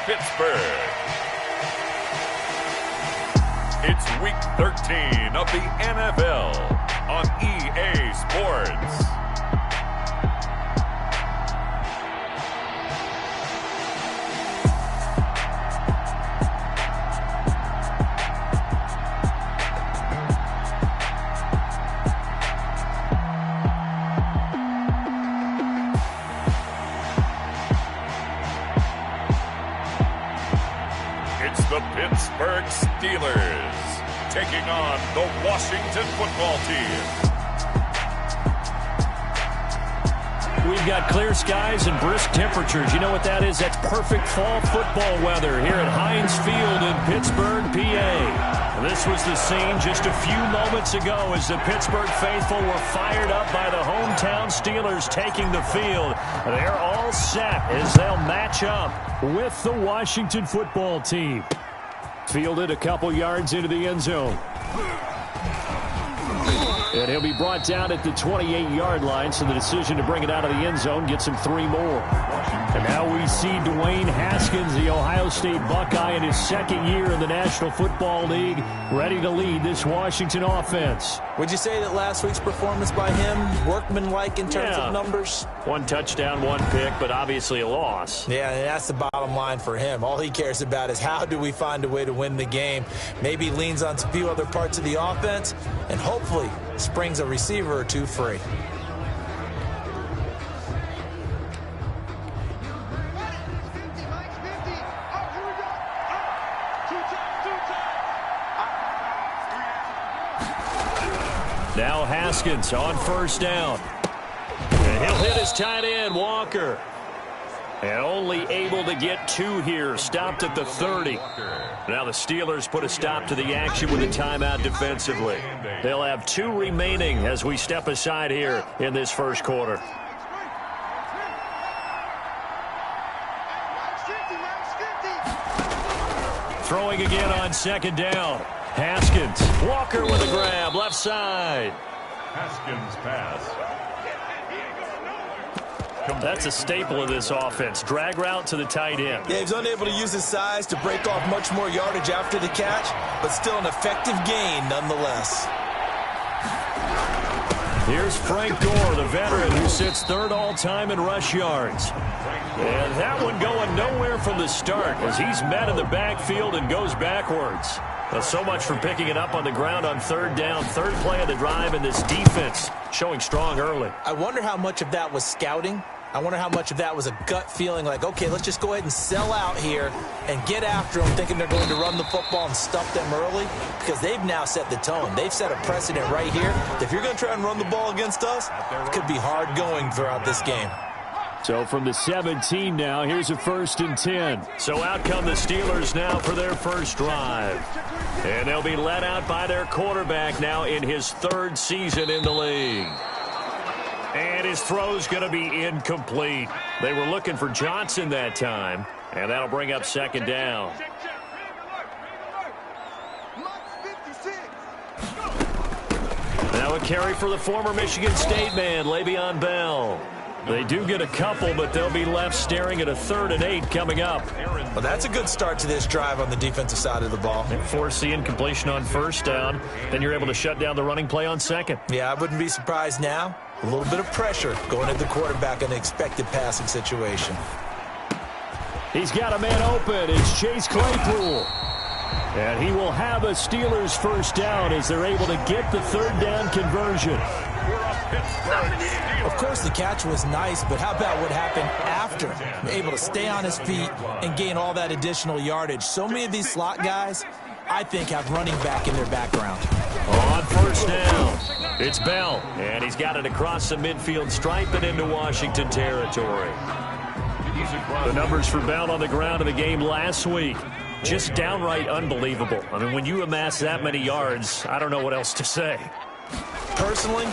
Pittsburgh. It's Week 13 of the NFL on EA Sports. The Pittsburgh Steelers taking on the Washington football team. We've got clear skies and brisk temperatures. You know what that is? That's perfect fall football weather here at Heinz Field in Pittsburgh, PA. This was the scene just a few moments ago as the Pittsburgh faithful were fired up by the hometown Steelers taking the field. They're all set as they'll match up with the Washington football team. Fielded a couple yards into the end zone. And he'll be brought down at the 28-yard line, so the decision to bring it out of the end zone gets him 3 more. And now we see Dwayne Haskins, the Ohio State Buckeye, in his second year in the National Football League, ready to lead this Washington offense. Would you say that last week's performance by him, workmanlike in terms of numbers? 1 touchdown, 1 pick, but obviously a loss. Yeah, and that's the bottom line for him. All he cares about is how do we find a way to win the game. Maybe leans on a few other parts of the offense, and hopefully springs a receiver or 2 free. Now Haskins on first down. And he'll hit his tight end, Walker. And only able to get 2 here. Stopped at the 30. Now the Steelers put a stop to the action with a timeout defensively. They'll have 2 remaining as we step aside here in this first quarter. Throwing again on second down. Haskins. Walker with a grab. Left side. Haskins pass. That's a staple of this offense. Drag route to the tight end. Yeah, he's unable to use his size to break off much more yardage after the catch, but still an effective gain nonetheless. Here's Frank Gore, the veteran who sits 3rd all-time in rush yards. And that one going nowhere from the start as he's met in the backfield and goes backwards. Well, so much for picking it up on the ground on 3rd down. 3rd play of the drive, and this defense showing strong early. I wonder how much of that was scouting. I wonder how much of that was a gut feeling like, okay, let's just go ahead and sell out here and get after them, thinking they're going to run the football and stuff them early, because they've now set the tone. They've set a precedent right here. If you're going to try and run the ball against us, it could be hard going throughout this game. So from the 17 now, here's a 1st and 10. So out come the Steelers now for their first drive. And they'll be led out by their quarterback now in his 3rd season in the league. And his throw's going to be incomplete. They were looking for Johnson that time, and that'll bring up 2nd down. Now a carry for the former Michigan State man, Le'Veon Bell. They do get a couple, but they'll be left staring at a 3rd and 8 coming up. Well, that's a good start to this drive on the defensive side of the ball. And force the incompletion on 1st down. Then you're able to shut down the running play on 2nd. Yeah, I wouldn't be surprised now. A little bit of pressure going at the quarterback in an expected passing situation. He's got a man open. It's Chase Claypool. And he will have a Steelers first down as they're able to get the 3rd down conversion. Of course, the catch was nice, but how about what happened after? Able to stay on his feet and gain all that additional yardage. So many of these slot guys, I think, have running back in their background. On 1st down, it's Bell, and he's got it across the midfield stripe and into Washington territory. The numbers for Bell on the ground in the game last week, just downright unbelievable. I mean, when you amass that many yards, I don't know what else to say. Personally,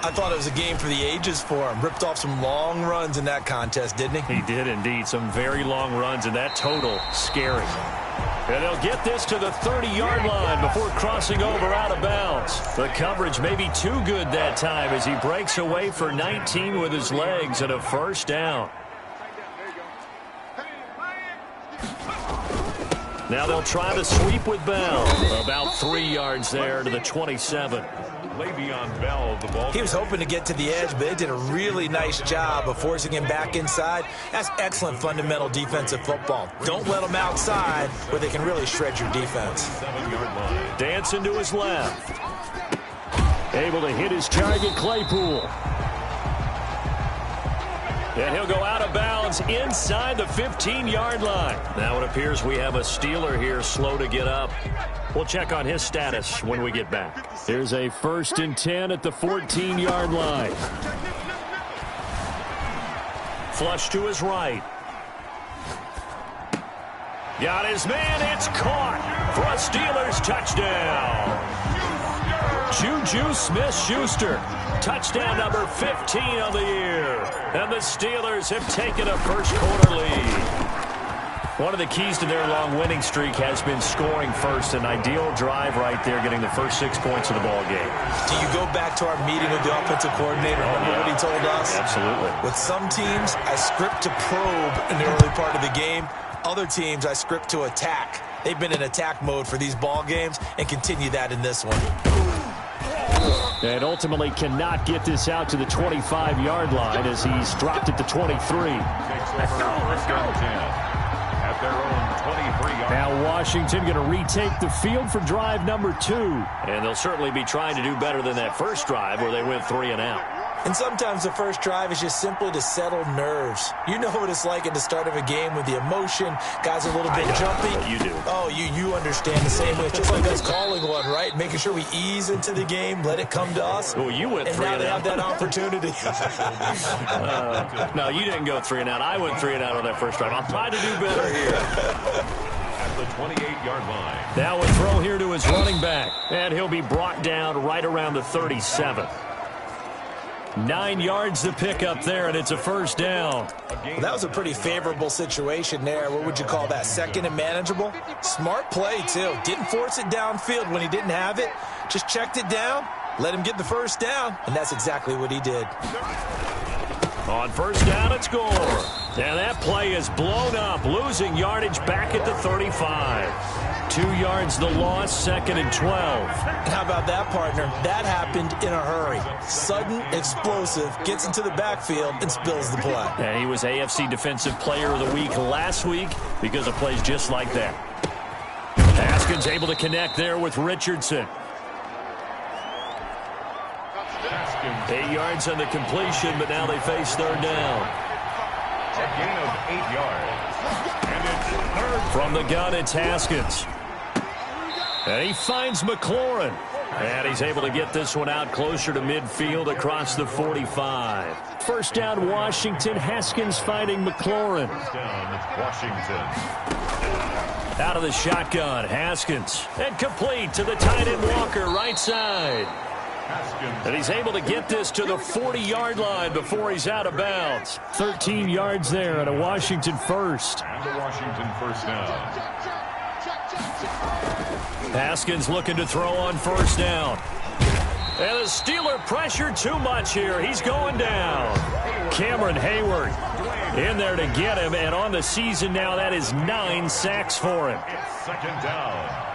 I thought it was a game for the ages for him. Ripped off some long runs in that contest, didn't he? He did indeed. Some very long runs, and that total, scary. And they'll get this to the 30-yard line before crossing over out of bounds. The coverage may be too good that time as he breaks away for 19 with his legs and a 1st down. Now they'll try the sweep with Bell. About 3 yards there to the 27. Le'Veon Bell, the ball. He was hoping to get to the edge, but they did a really nice job of forcing him back inside. That's excellent fundamental defensive football. Don't let them outside where they can really shred your defense. 7-yard line. Dancing to his left. Able to hit his target, Claypool. And he'll go out of bounds inside the 15-yard line. Now it appears we have a Steeler here slow to get up. We'll check on his status when we get back. Here's a 1st and 10 at the 14-yard line. Flush to his right. Got his man. It's caught for a Steelers touchdown. Juju Smith-Schuster. Touchdown number 15 on the year. And the Steelers have taken a first-quarter lead. One of the keys to their long winning streak has been scoring first. An ideal drive right there, getting the first 6 points of the ball game. Do you go back to our meeting with the offensive coordinator? Remember what he told us? Absolutely. With some teams, I script to probe in the early part of the game. Other teams, I script to attack. They've been in attack mode for these ball games and continue that in this one. And ultimately cannot get this out to the 25-yard line as he's dropped it to 23. Takes over first and 10 at their own 23-yard. Now Washington going to retake the field for drive number 2. And they'll certainly be trying to do better than that first drive where they went 3 and out. And sometimes the first drive is just simply to settle nerves. You know what it's like at the start of a game with the emotion. Guys are a little bit jumpy. You do. Oh, you understand the same way. It's just like us calling one, right? Making sure we ease into the game, let it come to us. Well, you went 3 and and out. And now they have that opportunity. No, you didn't go 3 and out. I went 3 and out on that first drive. I'll try to do better here. At the 28-yard line. Now a throw here to his running back. And he'll be brought down right around the 37. 9 yards to pick up there, and it's a first down. Well, that was a pretty favorable situation there. What would you call that? Second and manageable? Smart play, too. Didn't force it downfield when he didn't have it. Just checked it down, let him get the first down, and that's exactly what he did. On first down, it's Gore. And that play is blown up, losing yardage back at the 35. 2 yards the loss, 2nd and 12. How about that, partner? That happened in a hurry. Sudden, explosive, gets into the backfield, and spills the play. And he was AFC Defensive Player of the Week last week because of plays just like that. Haskins able to connect there with Richardson. 8 yards on the completion, but now they face third down. A gain of 8 yards. And it's third. From the gun, it's Haskins. And he finds McLaurin. And he's able to get this one out closer to midfield across the 45. First down, Washington. Haskins finding McLaurin. First down, Washington. Out of the shotgun, Haskins. And complete to the tight end Walker, right side. And he's able to get this to the 40-yard line before he's out of bounds. 13 yards there and a Washington first. And a Washington first down. Haskins looking to throw on first down. And the Steeler pressure too much here. He's going down. Cameron Hayward in there to get him. And on the season now, that is 9 sacks for him. It's second down.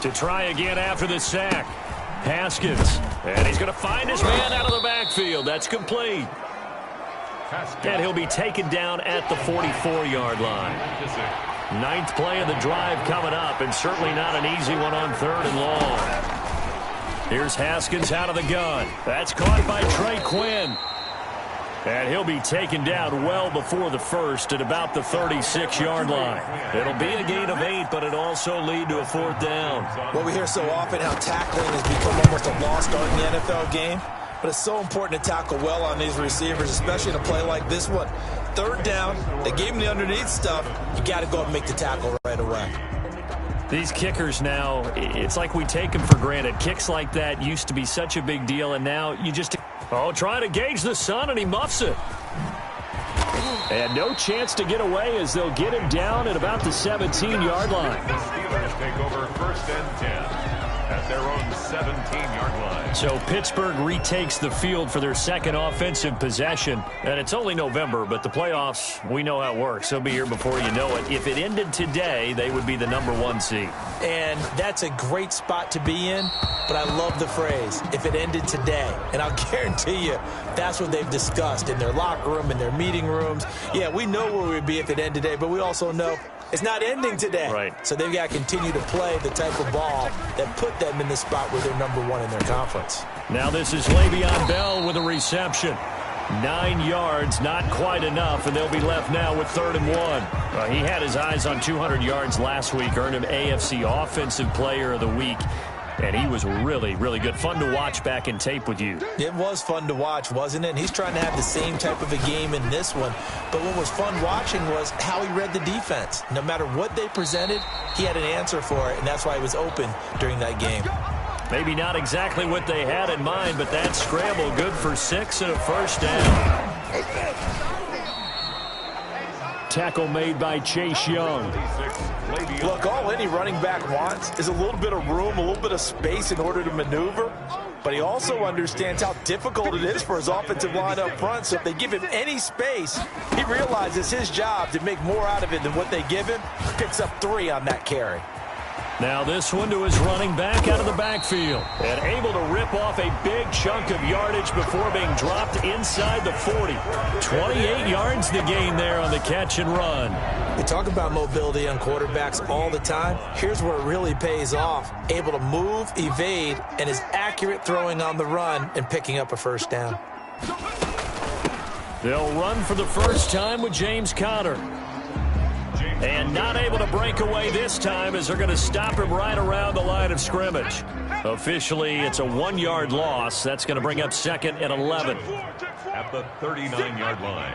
To try again after the sack. Haskins. And he's going to find his man out of the backfield. That's complete. And he'll be taken down at the 44-yard line. 9th play of the drive coming up, and certainly not an easy one on 3rd and long. Here's Haskins out of the gun. That's caught by Trey Quinn. And he'll be taken down well before the first at about the 36-yard line. It'll be a gain of 8, but it'll also lead to a 4th down. Well, we hear so often how tackling has become almost a lost art in the NFL game. But it's so important to tackle well on these receivers, especially in a play like this one. 3rd down, they gave him the underneath stuff. You got to go and make the tackle right away. These kickers now, it's like we take them for granted. Kicks like that used to be such a big deal, and now you just... Oh, trying to gauge the sun, and he muffs it. And no chance to get away as they'll get him down at about the 17-yard line. The Steelers take over 1st and 10 at their own 17-yard line. So Pittsburgh retakes the field for their second offensive possession. And it's only November, but the playoffs, we know how it works. They'll be here before you know it. If it ended today, they would be the #1 seed. And that's a great spot to be in, but I love the phrase, if it ended today. And I'll guarantee you, that's what they've discussed in their locker room, in their meeting rooms. Yeah, we know where we'd be if it ended today, but we also know it's not ending today. Right. So they've got to continue to play the type of ball that put them in the spot where they're #1 in their conference. Now this is Le'Veon Bell with a reception. 9 yards, not quite enough, and they'll be left now with 3rd and 1. He had his eyes on 200 yards last week, earned him AFC Offensive Player of the Week. And he was really, really good. Fun to watch back in tape with you. It was fun to watch, wasn't it? And he's trying to have the same type of a game in this one. But what was fun watching was how he read the defense. No matter what they presented, he had an answer for it, and that's why he was open during that game. Maybe not exactly what they had in mind, but that scramble good for 6 and a first down. Tackle made by Chase Young. Look, all any running back wants is a little bit of room, a little bit of space in order to maneuver. But he also understands how difficult it is for his offensive line up front. So if they give him any space, he realizes his job to make more out of it than what they give him. Picks up 3 on that carry. Now this one to his running back out of the backfield. And able to rip off a big chunk of yardage before being dropped inside the 40. 28 yards to gain there on the catch and run. We talk about mobility on quarterbacks all the time. Here's where it really pays off. Able to move, evade, and is accurate throwing on the run and picking up a first down. They'll run for the first time with James Conner. And not able to break away this time as they're going to stop him right around the line of scrimmage. Officially, it's a 1-yard loss. That's going to bring up 2nd and 11. At the 39-yard line.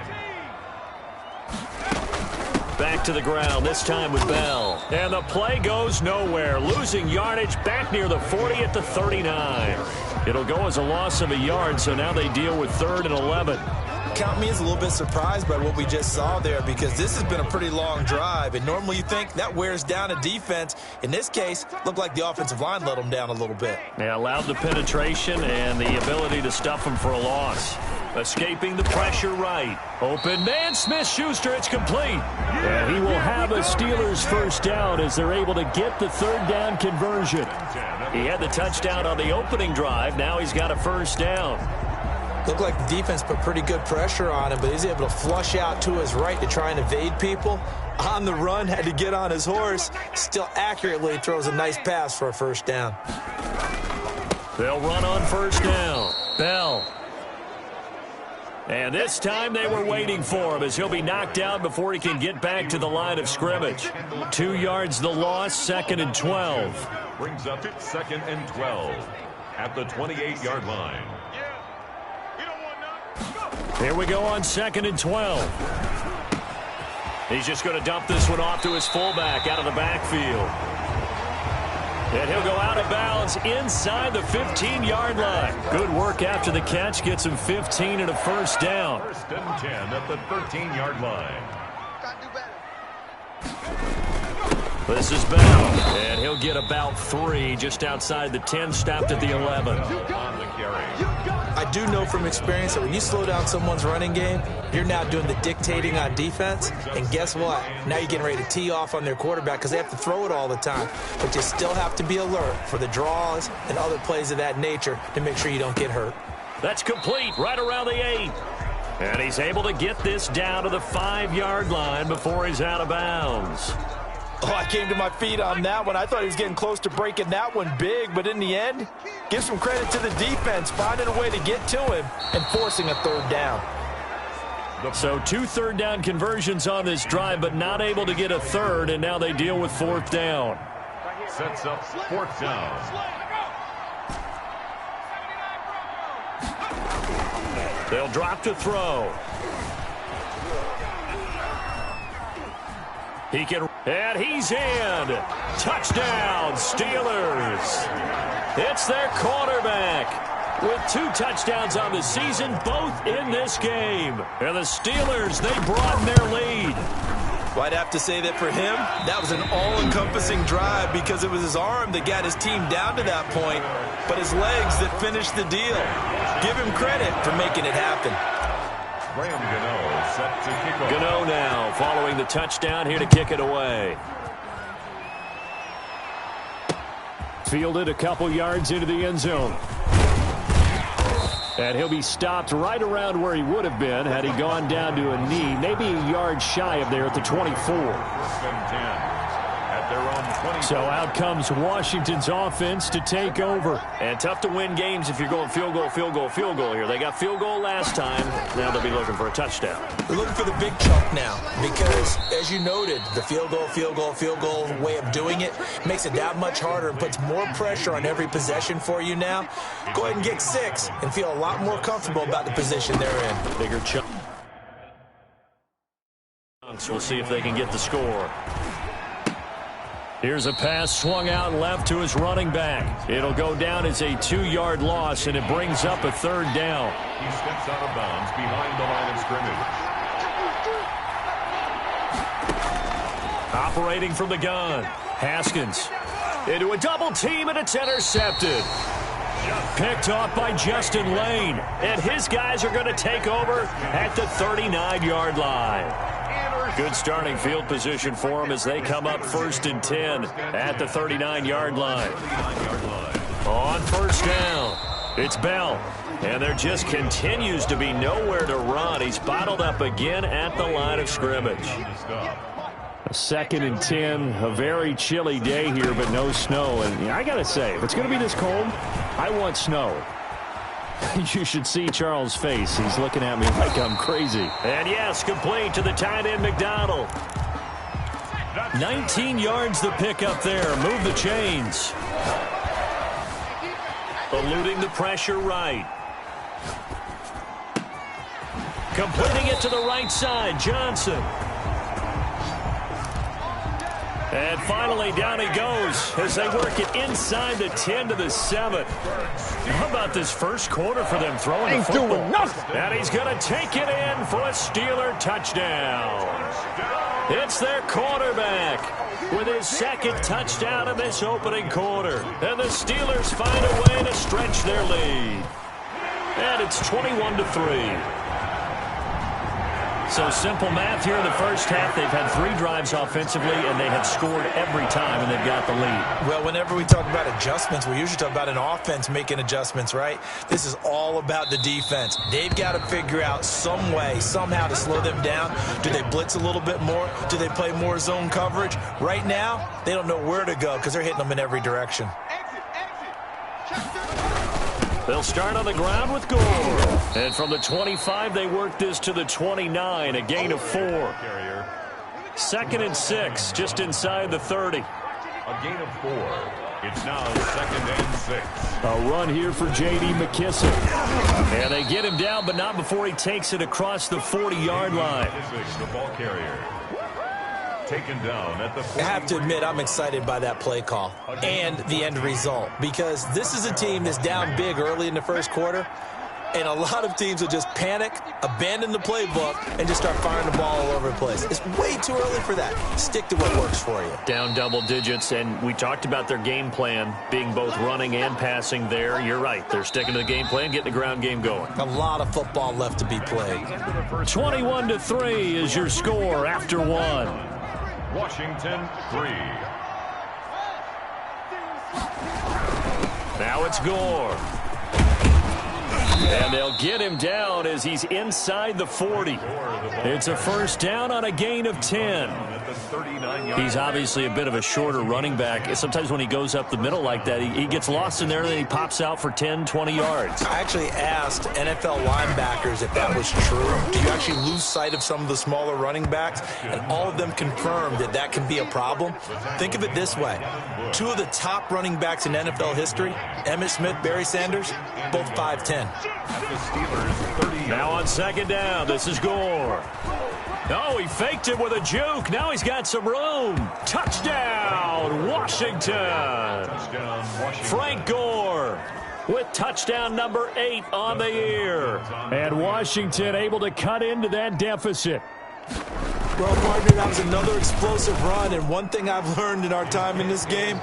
Back to the ground, this time with Bell. And the play goes nowhere. Losing yardage back near the 40 at the 39. It'll go as a loss of a yard, so now they deal with 3rd and 11. Count me as a little bit surprised by what we just saw there, because this has been a pretty long drive, and normally you think that wears down a defense. In this case, looked like the offensive line let them down a little bit. They allowed the penetration and the ability to stuff them for a loss. Escaping the pressure right. Open man, Smith-Schuster, it's complete. And he will have a Steelers first down as they're able to get the 3rd down conversion. He had the touchdown on the opening drive. Now he's got a first down. Looked like the defense put pretty good pressure on him, but he's able to flush out to his right to try and evade people. On the run, had to get on his horse. Still accurately throws a nice pass for a first down. They'll run on first down. Bell. And this time they were waiting for him as he'll be knocked down before he can get back to the line of scrimmage. 2 yards the loss, 2nd and 12. Brings up 2nd and 12 at the 28-yard line. Here we go on 2nd and 12. He's just going to dump this one off to his fullback out of the backfield. And he'll go out of bounds inside the 15-yard line. Good work after the catch. Gets him 15 and a first down. 1st and 10 at the 13-yard line. This is Bell, and he'll get about 3 just outside the 10, stopped at the 11. On the carry. I do know from experience that when you slow down someone's running game, you're now doing the dictating on defense. And guess what? Now you're getting ready to tee off on their quarterback because they have to throw it all the time. But you still have to be alert for the draws and other plays of that nature to make sure you don't get hurt. That's complete right around the 8. And he's able to get this down to the 5-yard line before he's out of bounds. Oh, I came to my feet on that one. I thought he was getting close to breaking that one big, but in the end, give some credit to the defense, finding a way to get to him and forcing a 3rd down. So 2 3rd down conversions on this drive, but not able to get a 3rd, and now they deal with 4th down. Sets up 4th down. They'll drop to throw. He can, and he's in. Touchdown, Steelers. It's their quarterback with 2 touchdowns on the season, both in this game. And the Steelers, they broaden their lead. Well, I'd have to say that for him, that was an all-encompassing drive because it was his arm that got his team down to that point, but his legs that finished the deal. Give him credit for making it happen. Graham Gano set to kick off. Gano now following the touchdown here to kick it away. Fielded a couple yards into the end zone. And he'll be stopped right around where he would have been had he gone down to a knee, maybe a yard shy of there at the 24. So out comes Washington's offense to take over. And tough to win games if you're going field goal, field goal, field goal here. They got field goal last time. Now they'll be looking for a touchdown. They're looking for the big chunk now because, as you noted, the field goal, field goal, field goal way of doing it makes it that much harder and puts more pressure on every possession for you now. Go ahead and get 6 and feel a lot more comfortable about the position they're in. Bigger chunk. We'll see if they can get the score. Here's a pass swung out left to his running back. It'll go down as a 2-yard loss, and it brings up a 3rd down. He steps out of bounds behind the line of scrimmage. Operating from the gun. Haskins into a double team, and it's intercepted. Picked off by Justin Lane, and his guys are going to take over at the 39-yard line. Good starting field position for them as they come up 1st and 10 at the 39-yard line. On 1st down, it's Bell. And there just continues to be nowhere to run. He's bottled up again at the line of scrimmage. 2nd and 10, a very chilly day here, but no snow. And I got to say, if it's going to be this cold, I want snow. You should see Charles' face. He's looking at me like I'm crazy. And yes, complete to the tight end, McDonald. 19 yards the pick up there. Move the chains. Eluding the pressure right. Completing it to the right side, Johnson. And finally, down he goes as they work it inside the 10 to the 7. How about this first quarter for them throwing the football? Doing nothing. And he's going to take it in for a Steeler touchdown. It's their quarterback with his 2nd touchdown in this opening quarter. And the Steelers find a way to stretch their lead. And it's 21-3. So simple math here in the first half. They've had 3 drives offensively, and they have scored every time, and they've got the lead. Well, whenever we talk about adjustments, we usually talk about an offense making adjustments, right? This is all about the defense. They've got to figure out some way, somehow to slow them down. Do they blitz a little bit more? Do they play more zone coverage? Right now, they don't know where to go because they're hitting them in every direction. They'll start on the ground with Gore. And from the 25, they work this to the 29, a gain of 4. 2nd and 6, just inside the 30. A gain of 4. It's now 2nd and 6. A run here for J.D. McKissick. And they get him down, but not before he takes it across the 40-yard line. The ball carrier. Taken down at the 40. I have to admit, I'm excited by that play call and the end result because this is a team that's down big early in the first quarter, and a lot of teams will just panic, abandon the playbook, and just start firing the ball all over the place. It's way too early for that. Stick to what works for you. Down double digits, and we talked about their game plan being both running and passing there. You're right. They're sticking to the game plan, getting the ground game going. A lot of football left to be played. 21-3 is your score after 1. Washington 3. Now it's Gore. And they'll get him down as he's inside the 40. It's a 1st down on a gain of 10. He's obviously a bit of a shorter running back. Sometimes when he goes up the middle like that, he gets lost in there and then he pops out for 10, 20 yards. I actually asked NFL linebackers if that was true. Do you actually lose sight of some of the smaller running backs? And all of them confirmed that that can be a problem. Think of it this way. 2 of the top running backs in NFL history, Emmitt Smith, Barry Sanders, both 5'10". Now on 2nd down, this is Gore. Oh, he faked it with a juke. Now he's got some room. Touchdown, Washington. Frank Gore with touchdown number 8 on the year. And Washington able to cut into that deficit. Well, partner, that was another explosive run, and one thing I've learned in our time in this game,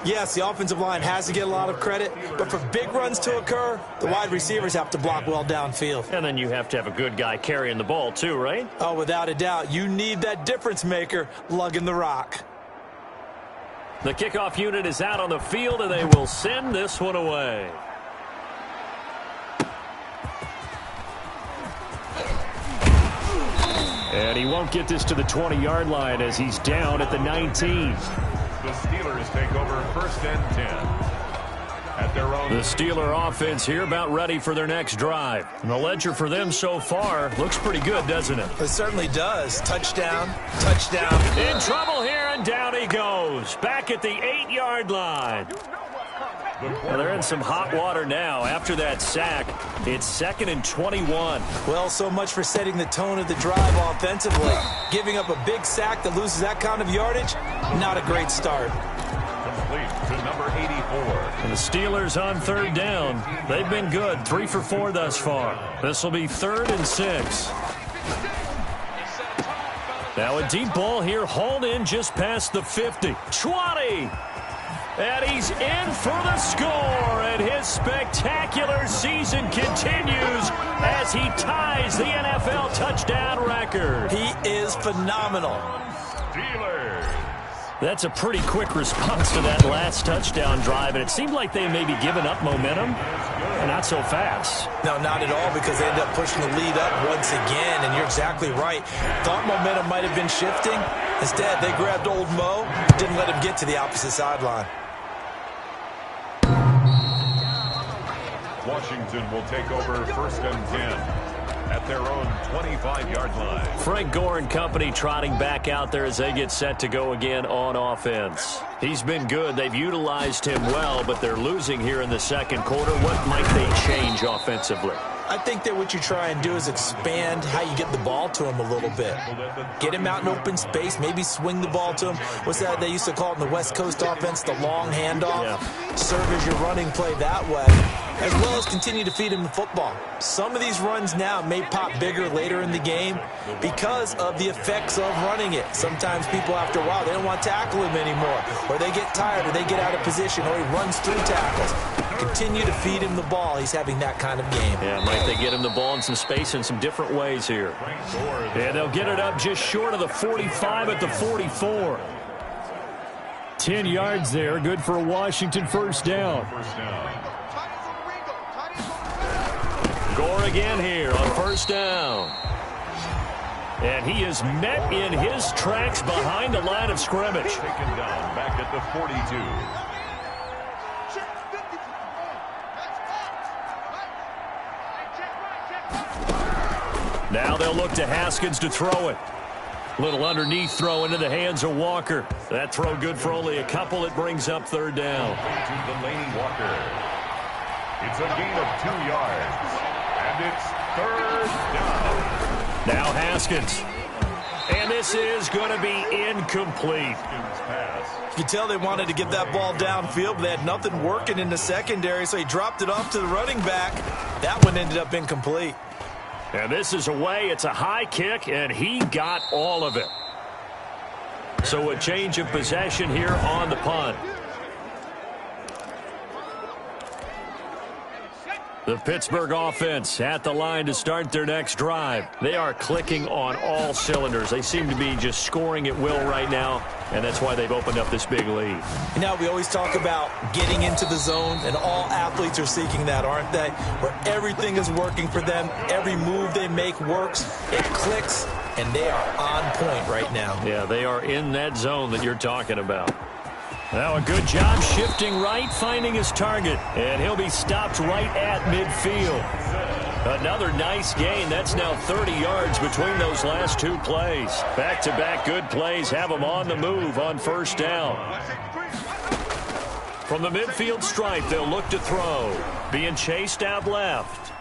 yes, the offensive line has to get a lot of credit, but for big runs to occur, the wide receivers have to block well downfield. And then you have to have a good guy carrying the ball too, right? Oh, without a doubt. You need that difference maker lugging the rock. The kickoff unit is out on the field, and they will send this one away. And he won't get this to the 20-yard line as he's down at the 19. The Steelers take over 1st and 10. At their own. The Steeler offense here about ready for their next drive. And the ledger for them so far looks pretty good, doesn't it? It certainly does. Touchdown, touchdown. In trouble here, and down he goes. Back at the 8-yard line. Well, they're in some hot water now. After that sack, it's 2nd and 21. Well, so much for setting the tone of the drive offensively. Giving up a big sack that loses that kind of yardage, not a great start. Complete to number 84. And the Steelers on 3rd down. They've been good, 3 for 4 thus far. This will be 3rd and 6. Now a deep ball here, hauled in just past the 50. 20! And he's in for the score, and his spectacular season continues as he ties the NFL touchdown record. He is phenomenal. Steelers. That's a pretty quick response to that last touchdown drive, and it seemed like they may be giving up momentum. Not so fast. No, not at all, because they end up pushing the lead up once again, and you're exactly right. Thought momentum might have been shifting. Instead, they grabbed old Mo, didn't let him get to the opposite sideline. Washington will take over 1st and 10 at their own 25-yard line. Frank Gore and company trotting back out there as they get set to go again on offense. He's been good. They've utilized him well, but they're losing here in the 2nd quarter. What might they change offensively? I think that what you try and do is expand how you get the ball to him a little bit. Get him out in open space, maybe swing the ball to him. What's that they used to call it in the West Coast offense, the long handoff? Yeah. Serve as your running play that way, as well as continue to feed him the football. Some of these runs now may pop bigger later in the game because of the effects of running it. Sometimes people, after a while, they don't want to tackle him anymore, or they get tired, or they get out of position, or he runs through tackles. Continue to feed him the ball. He's having that kind of game. Yeah, might they get him the ball in some space in some different ways here. And they'll get it up just short of the 45 at the 44. 10 yards there, good for a Washington 1st down. Gore again here on 1st down. And he is met in his tracks behind the line of scrimmage. Taken down back at the 42. Now they'll look to Haskins to throw it. Little underneath throw into the hands of Walker. That throw good for only a couple. It brings up 3rd down. To Delaney Walker. It's a gain of 2 yards. And it's 3rd down. Now Haskins. And this is going to be incomplete. You could tell they wanted to get that ball downfield, but they had nothing working in the secondary, so he dropped it off to the running back. That one ended up incomplete. And this is away. It's a high kick, and he got all of it. So a change of possession here on the punt. The Pittsburgh offense at the line to start their next drive. They are clicking on all cylinders. They seem to be just scoring at will right now, and that's why they've opened up this big lead. You know, we always talk about getting into the zone, and all athletes are seeking that, aren't they? Where everything is working for them. Every move they make works. It clicks, and they are on point right now. Yeah, they are in that zone that you're talking about. Now a good job shifting right, finding his target, and he'll be stopped right at midfield. Another nice gain. That's now 30 yards between those last 2 plays. Back-to-back good plays have him on the move on 1st down. From the midfield stripe, they'll look to throw. Being chased out left.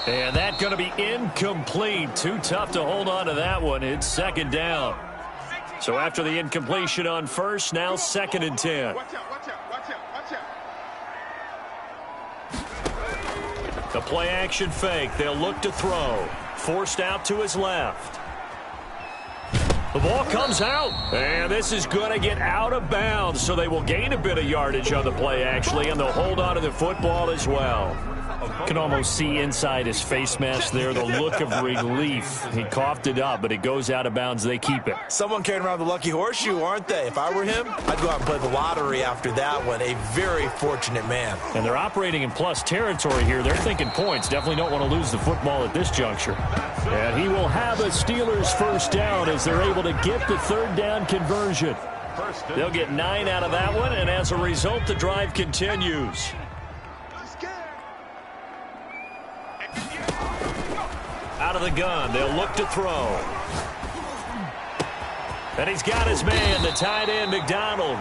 And that's going to be incomplete. Too tough to hold on to that one. It's 2nd down. So after the incompletion on 1st, now 2nd and 10. The play action fake. They'll look to throw. forced out to his left. The ball comes out, and this is going to get out of bounds, so they will gain a bit of yardage on the play, actually, and they'll hold on to the football as well. Can almost see inside his face mask there the look of relief. He coughed it up, but it goes out of bounds. They keep it. Someone carrying around the lucky horseshoe, aren't they? If I were him, I'd go out and play the lottery after that one. A very fortunate man. And they're operating in plus territory here. They're thinking points. Definitely don't want to lose the football at this juncture. And he will have a Steelers first down as they're able to get the third down conversion. They'll get 9 out of that one, and as a result, the drive continues. Out of the gun, they'll look to throw. And he's got his man, the tight end, McDonald.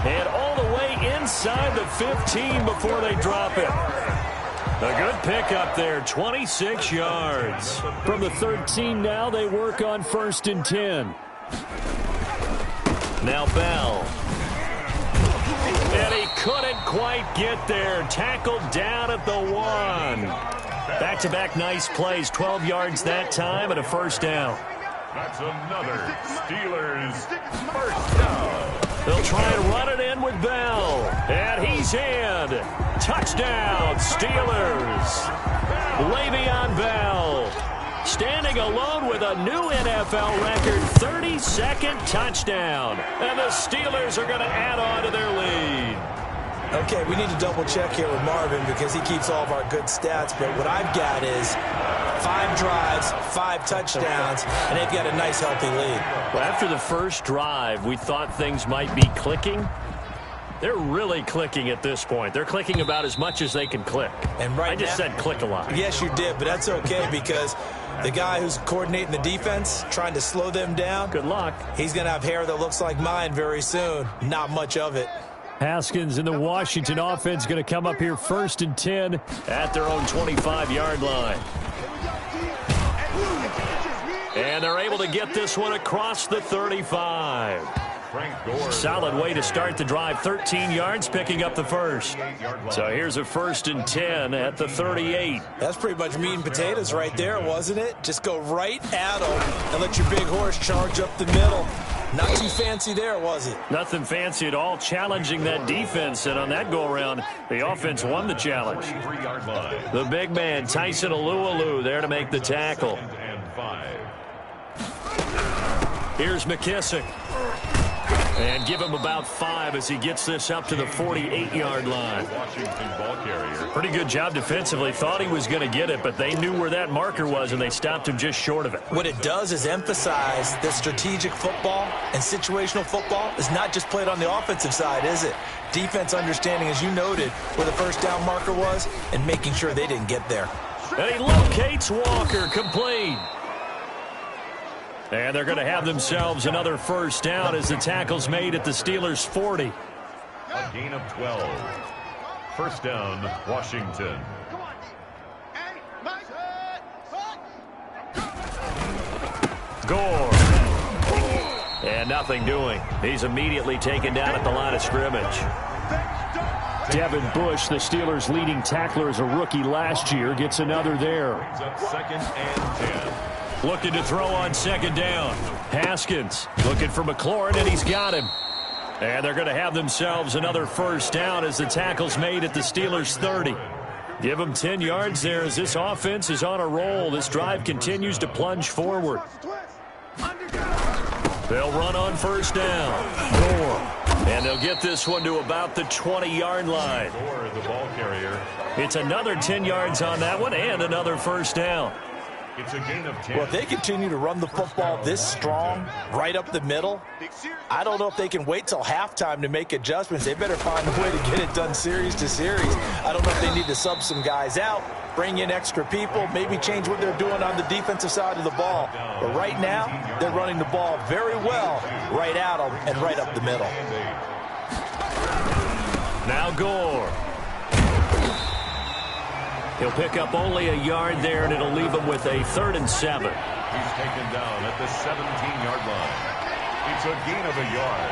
And all the way inside the 15 before they drop it. A good pickup there, 26 yards. From the 13 now, they work on 1st and 10. Now Bell. And he couldn't quite get there. Tackled down at the 1. Back-to-back nice plays, 12 yards that time and a first down. That's another Steelers first down. They'll try and run it in with Bell. And he's in. Touchdown, Steelers. Le'Veon Bell standing alone with a new NFL record, 32nd touchdown. And the Steelers are going to add on to their lead. Okay, we need to double check here with Marvin because he keeps all of our good stats, but what I've got is 5 drives, 5 touchdowns, and they've got a nice, healthy lead. Well, after the first drive, we thought things might be clicking. They're really clicking at this point. They're clicking about as much as they can click. And right I just said click a lot. Yes, you did, but that's okay because the guy who's coordinating the defense, trying to slow them down, good luck. He's going to have hair that looks like mine very soon. Not much of it. Haskins and the Washington offense going to come up here 1st and 10 at their own 25-yard line. And they're able to get this one across the 35. Solid way to start the drive. 13 yards, picking up the first. So here's a 1st and 10 at the 38. That's pretty much meat and potatoes right there, wasn't it? Just go right at them and let your big horse charge up the middle. Not too fancy there, was it? Nothing fancy at all, challenging that defense. And on that go-around, the offense won the challenge. The big man, Tyson Alualu, there to make the tackle. Here's McKissick. And give him about 5 as he gets this up to the 48-yard line. Pretty good job defensively. Thought he was going to get it, but they knew where that marker was, and they stopped him just short of it. What it does is emphasize that strategic football and situational football is not just played on the offensive side, is it? Defense understanding, as you noted, where the first down marker was and making sure they didn't get there. And he locates Walker, complete. And they're going to have themselves another first down as the tackle's made at the Steelers' 40. A gain of 12. First down, Washington. Gore. And nothing doing. He's immediately taken down at the line of scrimmage. Devin Bush, the Steelers' leading tackler as a rookie last year, gets another there. Second and 10. Looking to throw on second down. Haskins looking for McLaurin, and he's got him. And they're going to have themselves another first down as the tackle's made at the Steelers' 30. Give them 10 yards there as this offense is on a roll. This drive continues to plunge forward. They'll run on first down. Gore. And they'll get this one to about the 20-yard line. Gore, the ball carrier. It's another 10 yards on that one and another first down. It's a gain of 10. Well, if they continue to run the football this strong, right up the middle, I don't know if they can wait till halftime to make adjustments. They better find a way to get it done series to series. I don't know if they need to sub some guys out, bring in extra people, maybe change what they're doing on the defensive side of the ball. But right now, they're running the ball very well right at them and right up the middle. Now Gore. He'll pick up only a yard there, and it'll leave him with a 3rd and 7. He's taken down at the 17-yard line. It's a gain of a yard.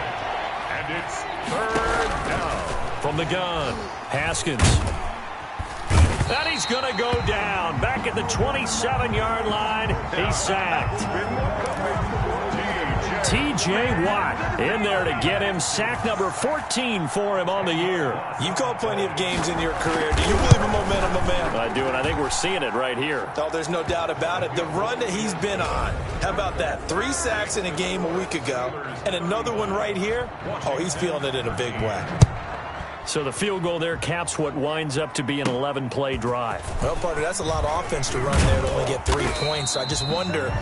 And it's 3rd down. From the gun, Haskins. And he's going to go down. Back at the 27-yard line, he's sacked. T.J. Watt in there to get him sack number 14 for him on the year. You've called plenty of games in your career. Do you believe in momentum, my man? I do, and I think we're seeing it right here. Oh, there's no doubt about it. The run that he's been on, how about that? 3 sacks in a game a week ago, and another one right here. Oh, he's feeling it in a big way. So the field goal there caps what winds up to be an 11-play drive. Well, partner, that's a lot of offense to run there to only get 3 points. So I just wonder,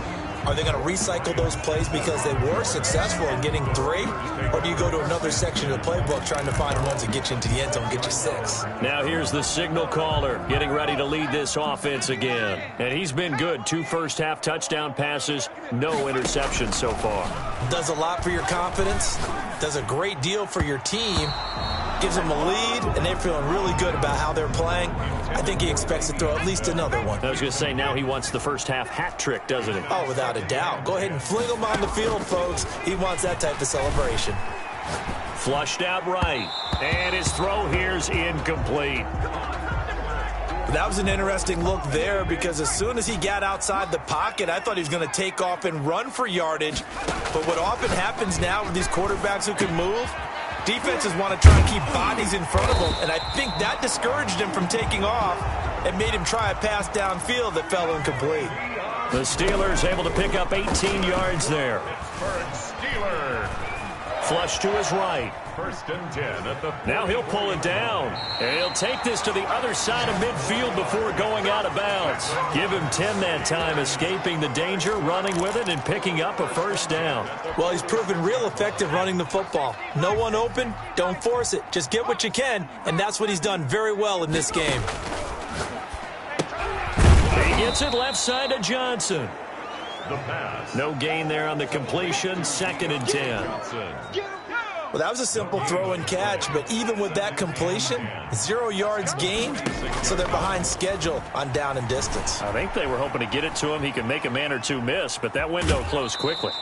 are they going to recycle those plays because they were successful in getting 3? Or do you go to another section of the playbook trying to find ones that get you into the end zone, get you 6? Now here's the signal caller getting ready to lead this offense again. And he's been good. 2 first-half touchdown passes, no interceptions so far. Does a lot for your confidence. Does a great deal for your team. Gives them a lead, and they're feeling really good about how they're playing. I think he expects to throw at least another one. I was going to say, now he wants the first-half hat trick, doesn't he? Oh, without a doubt. Go ahead and fling him on the field, folks. He wants that type of celebration. Flushed out right, and his throw here's incomplete. That was an interesting look there because as soon as he got outside the pocket, I thought he was going to take off and run for yardage. But what often happens now with these quarterbacks who can move, defenses want to try and keep bodies in front of them, and I think that discouraged him from taking off and made him try a pass downfield that fell incomplete. The Steelers able to pick up 18 yards there. Flush to his right. 1st and 10 at the 40. Now he'll pull it down. And he'll take this to the other side of midfield before going out of bounds. Give him 10 that time, escaping the danger, running with it, and picking up a first down. Well, he's proven real effective running the football. No one open, don't force it. Just get what you can, and that's what he's done very well in this game. He gets it left side to Johnson. The pass. No gain there on the completion. 2nd and 10. Well, that was a simple throw and catch, but even with that completion, 0 yards gained, so they're behind schedule on down and distance. I think they were hoping to get it to him. He could make a man or two miss, but that window closed quickly.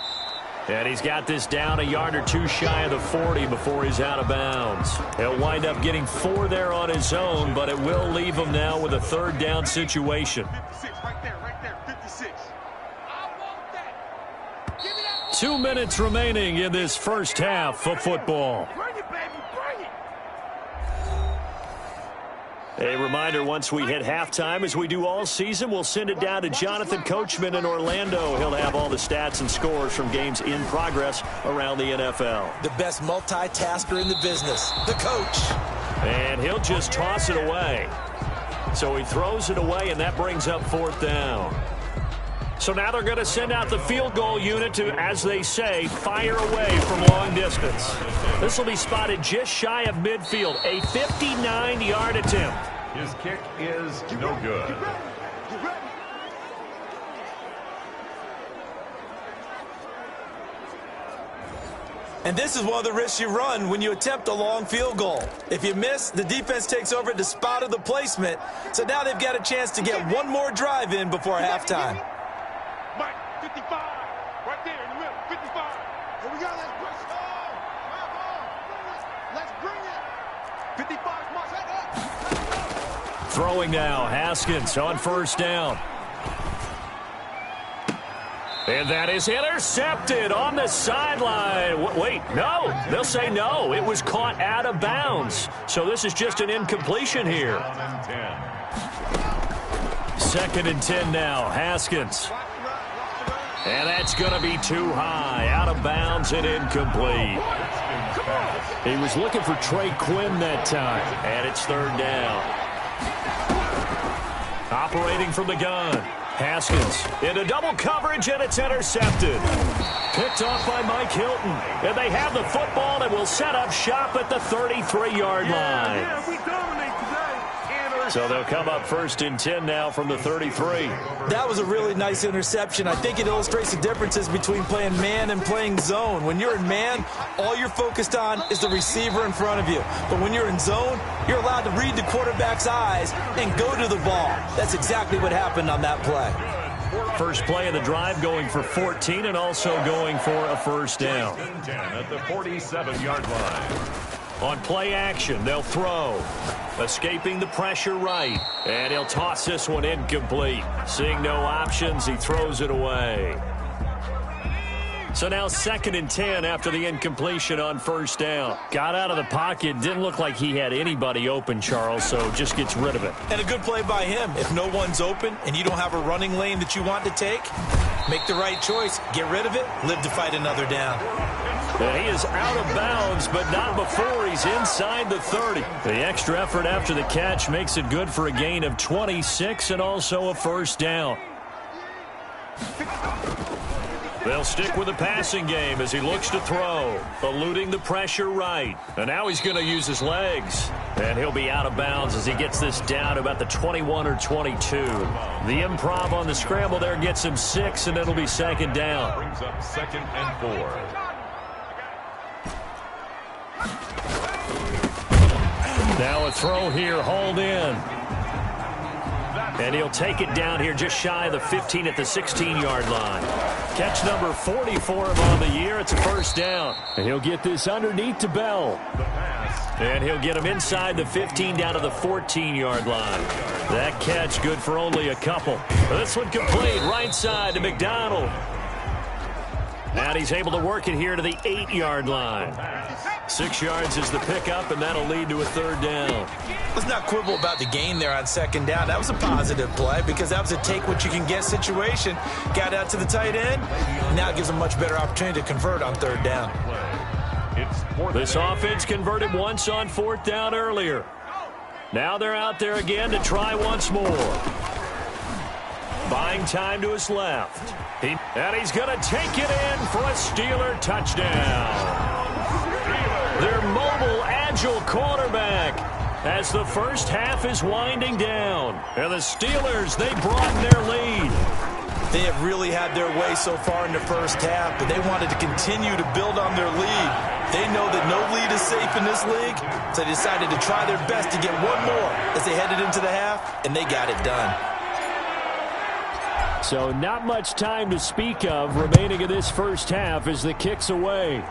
And he's got this down a yard or 2 shy of the 40 before he's out of bounds. He'll wind up getting 4 there on his own, but it will leave him now with a 3rd down situation. 2 minutes remaining in this first half of football. A reminder, once we hit halftime, as we do all season, we'll send it down to Jonathan Coachman in Orlando. He'll have all the stats and scores from games in progress around the NFL. The best multitasker in the business, the coach. And he'll just toss it away. So he throws it away, and that brings up 4th down. So now they're going to send out the field goal unit to, as they say, fire away from long distance. This will be spotted just shy of midfield, a 59-yard attempt. His kick is no good. And this is one of the risks you run when you attempt a long field goal. If you miss, the defense takes over at the spot of the placement. So now they've got a chance to get one more drive in before halftime. Mike, 55, right there in the middle, 55. Here we go, let's push it. Let's bring it. 55, march up. Throwing now, Haskins on 1st down. And that is intercepted on the sideline. Wait, no. They'll say no. It was caught out of bounds. So this is just an incompletion here. 2nd and 10 now, Haskins. And that's going to be too high, out of bounds and incomplete. He was looking for Trey Quinn that time, and it's 3rd down. Operating from the gun, Haskins into double coverage, and it's intercepted. Picked off by Mike Hilton, and they have the football and will set up shop at the 33-yard line. Yeah, we dominate today. So they'll come up 1st and 10 now from the 33. That was a really nice interception. I think it illustrates the differences between playing man and playing zone. When you're in man, all you're focused on is the receiver in front of you. But when you're in zone, you're allowed to read the quarterback's eyes and go to the ball. That's exactly what happened on that play. First play of the drive going for 14 and also going for a 1st down. 10 at the 47-yard line. On play action, they'll throw. Escaping the pressure right. And he'll toss this one incomplete. Seeing no options, he throws it away. So now 2nd and 10 after the incompletion on first down. Got out of the pocket. Didn't look like he had anybody open, Charles, so just gets rid of it. And a good play by him. If no one's open and you don't have a running lane that you want to take, make the right choice. Get rid of it. Live to fight another down. And he is out of bounds, but not before he's inside the 30. The extra effort after the catch makes it good for a gain of 26 and also a first down. They'll stick with the passing game as he looks to throw, eluding the pressure right. And now he's going to use his legs. And he'll be out of bounds as he gets this down to about the 21 or 22. The improv on the scramble there gets him 6, and it'll be 2nd down. Brings up 2nd and 4. Now a throw here, hauled in. And he'll take it down here just shy of the 15 at the 16-yard line. Catch number 40 for him on the year. It's a first down. And he'll get this underneath to Bell. And he'll get him inside the 15 down to the 14-yard line. That catch good for only a couple. This one complete right side to McDonald. And he's able to work it here to the 8-yard line. 6 yards is the pickup, and that'll lead to a 3rd down. Let's not quibble about the gain there on 2nd down. That was a positive play because that was a take-what-you-can-get situation. Got out to the tight end. Now it gives them a much better opportunity to convert on 3rd down. This offense converted once on 4th down earlier. Now they're out there again to try once more. Buying time to his left. And he's going to take it in for a Steeler touchdown. Their mobile, agile quarterback as the first half is winding down. And the Steelers, they broaden their lead. They have really had their way so far in the first half, but they wanted to continue to build on their lead. They know that no lead is safe in this league, so they decided to try their best to get one more as they headed into the half, and they got it done. So not much time to speak of remaining in this first half as the kick's away.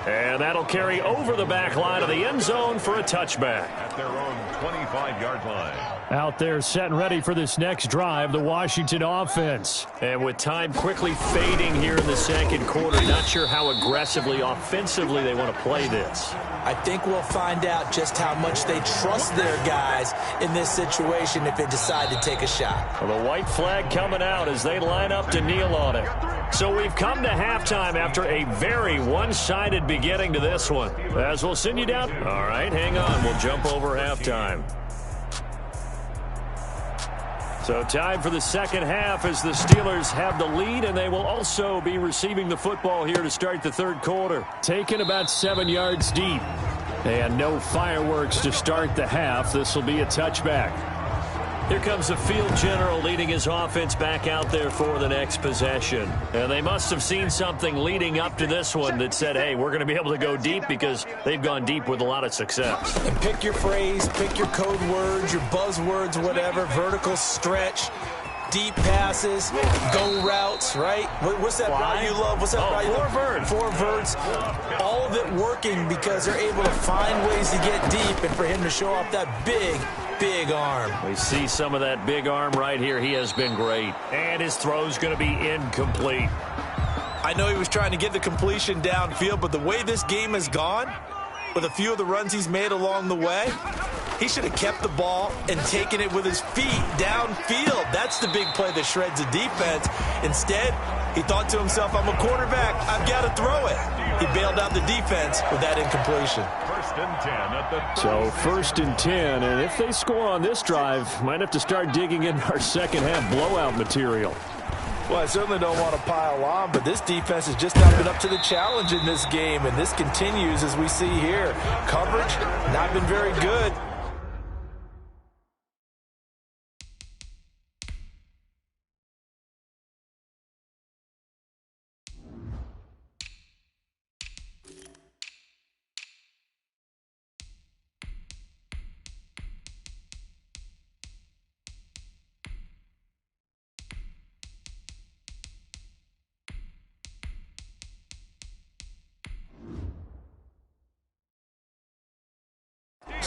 And that'll carry over the back line of the end zone for a touchback. At their own 25-yard line. Out there set and ready for this next drive, the Washington offense. And with time quickly fading here in the 2nd quarter, not sure how aggressively, offensively they want to play this. I think we'll find out just how much they trust their guys in this situation if they decide to take a shot. Well, the white flag coming out as they line up to kneel on it. So we've come to halftime after a very one-sided beginning to this one. As we'll send you down. All right, hang on. We'll jump over halftime. So time for the 2nd half as the Steelers have the lead, and they will also be receiving the football here to start the 3rd quarter. Taken about 7 yards deep. And no fireworks to start the half. This will be a touchback. Here comes the field general leading his offense back out there for the next possession. And they must have seen something leading up to this one that said, hey, we're going to be able to go deep because they've gone deep with a lot of success. And pick your phrase, pick your code words, your buzzwords, whatever, vertical stretch, deep passes, go routes, right? What's that route you love? What's that route you love? Four verts. All of it working because they're able to find ways to get deep and for him to show off that big arm. We see some of that big arm right here. He has been great. And his throw's going to be incomplete. I know he was trying to get the completion downfield, but the way this game has gone, with a few of the runs he's made along the way, he should have kept the ball and taken it with his feet downfield. That's the big play that shreds the defense. Instead, he thought to himself, I'm a quarterback. I've got to throw it. He bailed out the defense with that incompletion. 1st and 10 at the So 1st and 10, and if they score on this drive, might have to start digging in our 2nd half blowout material. Well, I certainly don't want to pile on, but this defense has just not been up to the challenge in this game, and this continues as we see here. Coverage, not been very good.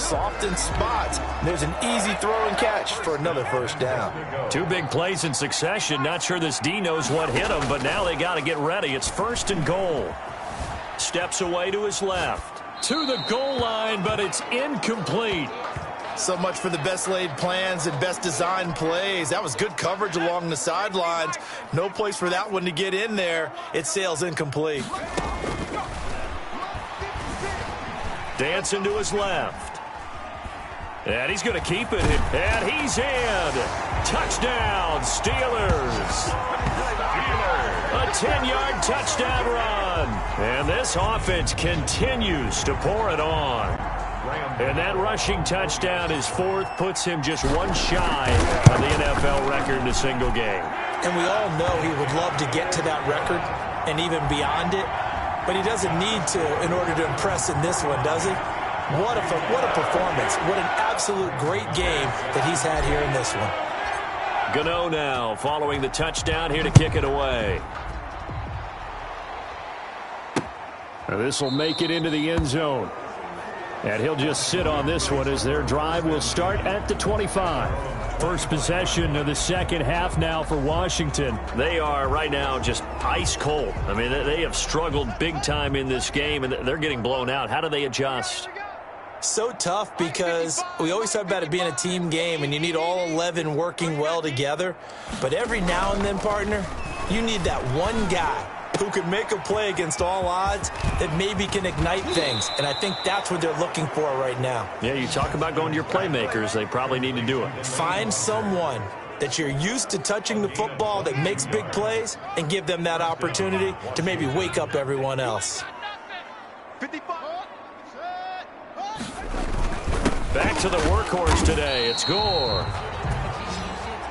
soft in spots. There's an easy throw and catch for another first down. 2 big plays in succession. Not sure this D knows what hit him, but now they got to get ready. It's 1st and goal. Steps away to his left. To the goal line, but it's incomplete. So much for the best laid plans and best designed plays. That was good coverage along the sidelines. No place for that one to get in there. It sails incomplete. Dancing to his left. And he's going to keep it. And he's in. Touchdown, Steelers. A 10-yard touchdown run. And this offense continues to pour it on. And that rushing touchdown is 4th, puts him just 1 shy of the NFL record in a single game. And we all know he would love to get to that record and even beyond it. But he doesn't need to in order to impress in this one, does he? What a performance. What an absolute great game that he's had here in this one. Gano now following the touchdown here to kick it away. This will make it into the end zone. And he'll just sit on this one as their drive will start at the 25. First possession of the second half now for Washington. They are right now just ice cold. I mean, they have struggled big time in this game, and they're getting blown out. How do they adjust? So tough because we always talk about it being a team game, and you need all 11 working well together. But every now and then, partner, you need that one guy who can make a play against all odds that maybe can ignite things. And I think that's what they're looking for right now. Yeah, you talk about going to your playmakers. They probably need to do it. Find someone that you're used to touching the football that makes big plays and give them that opportunity to maybe wake up everyone else. Back to the workhorse today. It's Gore.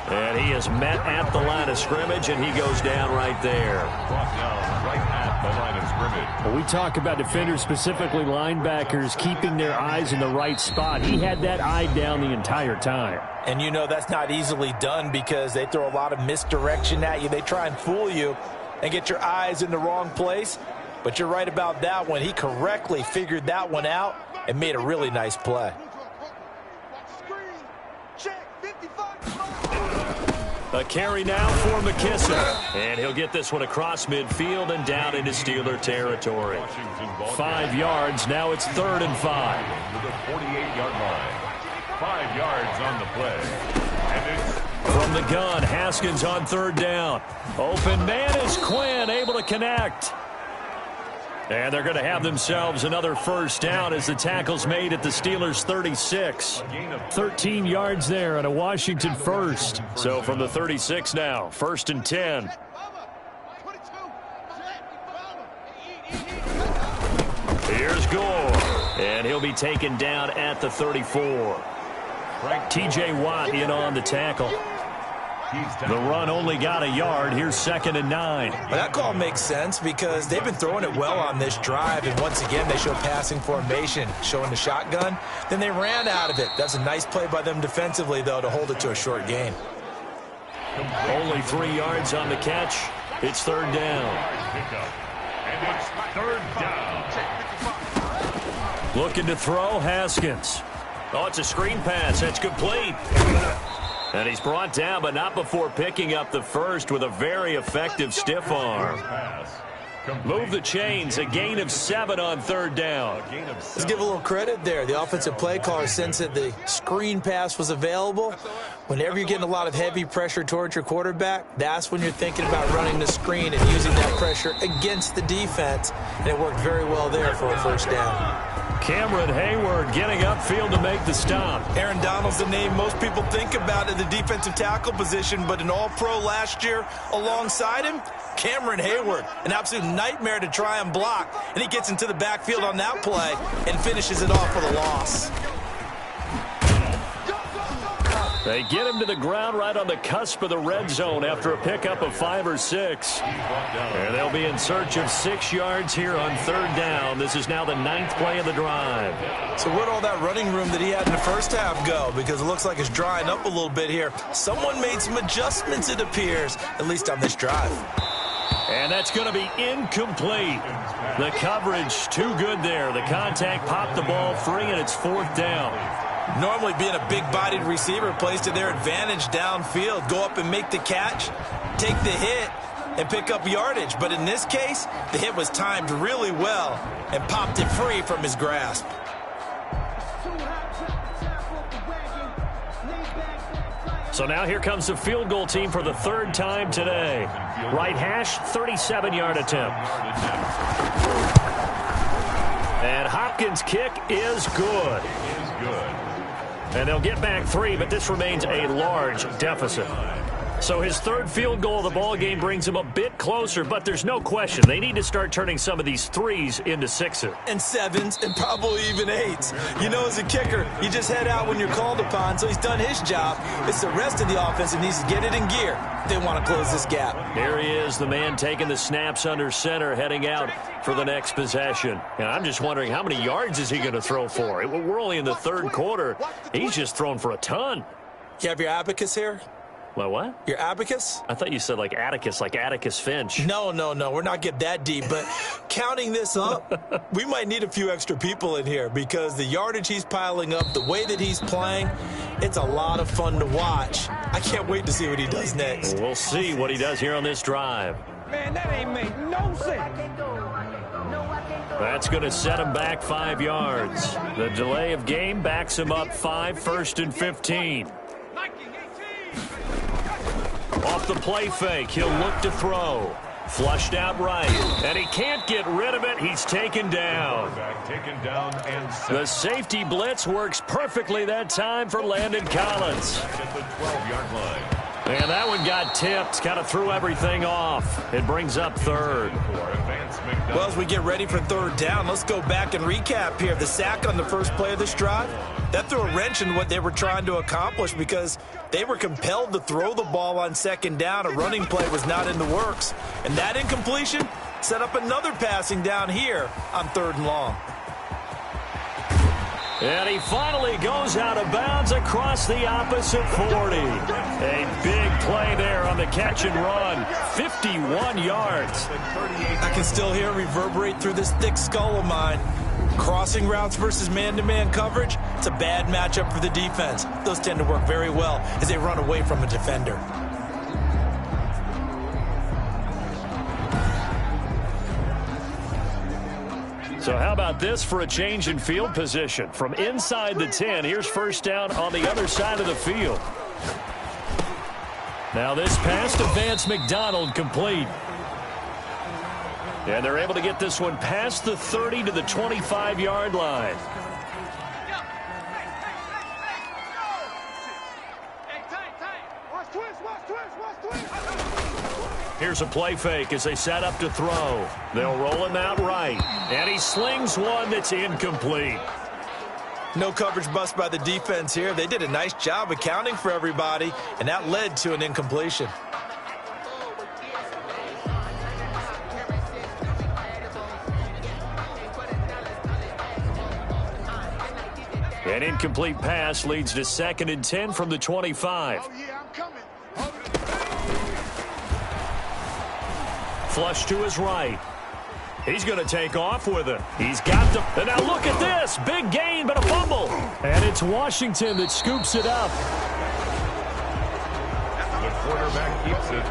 And he is met at the line of scrimmage, and he goes down right there. Brought down right at the line of scrimmage. Well, we talk about defenders, specifically linebackers, keeping their eyes in the right spot. He had that eye down the entire time. And you know that's not easily done because they throw a lot of misdirection at you. They try and fool you and get your eyes in the wrong place. But you're right about that one. He correctly figured that one out and made a really nice play. A carry now for McKissick. And he'll get this one across midfield and down into Steeler territory. 5 yards. Now it's 3rd and 5. To the 48-yard line. 5 yards on the play. And it's from the gun, Haskins on 3rd down. Open man is Quinn, able to connect. And they're going to have themselves another first down as the tackle's made at the Steelers' 36. 13 yards there on a Washington first. So from the 36 now, 1st and 10. Here's Gore. And he'll be taken down at the 34. T.J. Watt in on the tackle. The run only got a yard. Here's 2nd and 9. Well, that call makes sense because they've been throwing it well on this drive. And once again, they show passing formation, showing the shotgun. Then they ran out of it. That's a nice play by them defensively, though, to hold it to a short gain. Only 3 yards on the catch. It's 3rd down. And it's 3rd down. Looking to throw, Haskins. Oh, it's a screen pass. That's complete. And he's brought down, but not before picking up the first with a very effective stiff arm. Move the chains. A gain of 7 on 3rd down. Let's give a little credit there. The offensive play caller sensed that the screen pass was available. Whenever you're getting a lot of heavy pressure towards your quarterback, that's when you're thinking about running the screen and using that pressure against the defense. And it worked very well there for a first down. Cameron Hayward getting upfield to make the stop. Aaron Donald's the name most people think about at the defensive tackle position, but an all-pro last year alongside him, Cameron Hayward, an absolute nightmare to try and block. And he gets into the backfield on that play and finishes it off with a loss. They get him to the ground right on the cusp of the red zone after a pickup of 5 or 6. And they'll be in search of 6 yards here on 3rd down. This is now the 9th play of the drive. So where'd all that running room that he had in the first half go? Because it looks like it's drying up a little bit here. Someone made some adjustments, it appears, at least on this drive. And that's going to be incomplete. The coverage too good there. The contact popped the ball free, and it's 4th down. Normally being a big-bodied receiver plays to their advantage downfield. Go up and make the catch, take the hit, and pick up yardage. But in this case, the hit was timed really well and popped it free from his grasp. So now here comes the field goal team for the 3rd time today. Right hash, 37-yard attempt. And Hopkins' kick is good. And they'll get back 3, but this remains a large deficit. So his 3rd field goal of the ball game brings him a bit closer, but there's no question they need to start turning some of these 3s into 6s. And 7s and probably even 8s. You know, as a kicker, you just head out when you're called upon, so he's done his job. It's the rest of the offense that needs to get it in gear if they want to close this gap. Here he is, the man taking the snaps under center, heading out for the next possession. And I'm just wondering, how many yards is he going to throw for? We're only in the 3rd quarter. He's just thrown for a ton. You have your abacus here? My what? Your abacus? I thought you said like Atticus Finch. No. We're not getting that deep. But counting this up, we might need a few extra people in here because the yardage he's piling up, the way that he's playing, it's a lot of fun to watch. I can't wait to see what he does next. We'll see what he does here on this drive. Man, that ain't make no sense. That's going to set him back 5 yards. The delay of game backs him up 5, 1st and 15. Off the play fake, he'll look to throw. Flushed out right, and he can't get rid of it. He's taken down. The safety blitz works perfectly that time for Landon Collins. And that one got tipped, kind of threw everything off. It brings up 3rd. Well, as we get ready for 3rd down, let's go back and recap here. The sack on the first play of this drive, that threw a wrench in what they were trying to accomplish because they were compelled to throw the ball on 2nd down. A running play was not in the works. And that incompletion set up another passing down here on 3rd and long. And he finally goes out of bounds across the opposite 40. A big play there on the catch and run. 51 yards. I can still hear it reverberate through this thick skull of mine. Crossing routes versus man-to-man coverage, it's a bad matchup for the defense. Those tend to work very well as they run away from a defender. So how about this for a change in field position? From inside the 10, here's 1st down on the other side of the field. Now this pass to Vance McDonald complete. And they're able to get this one past the 30 to the 25-yard line. Here's a play fake as they set up to throw. They'll roll him out right. And he slings one that's incomplete. No coverage bust by the defense here. They did a nice job accounting for everybody, and that led to an incompletion. An incomplete pass leads to 2nd and 10 from the 25. Oh, yeah, I'm coming. Flush to his right. He's going to take off with it. He's got the... And now look at this. Big gain, but a fumble. And it's Washington that scoops it up. The quarterback keeps it.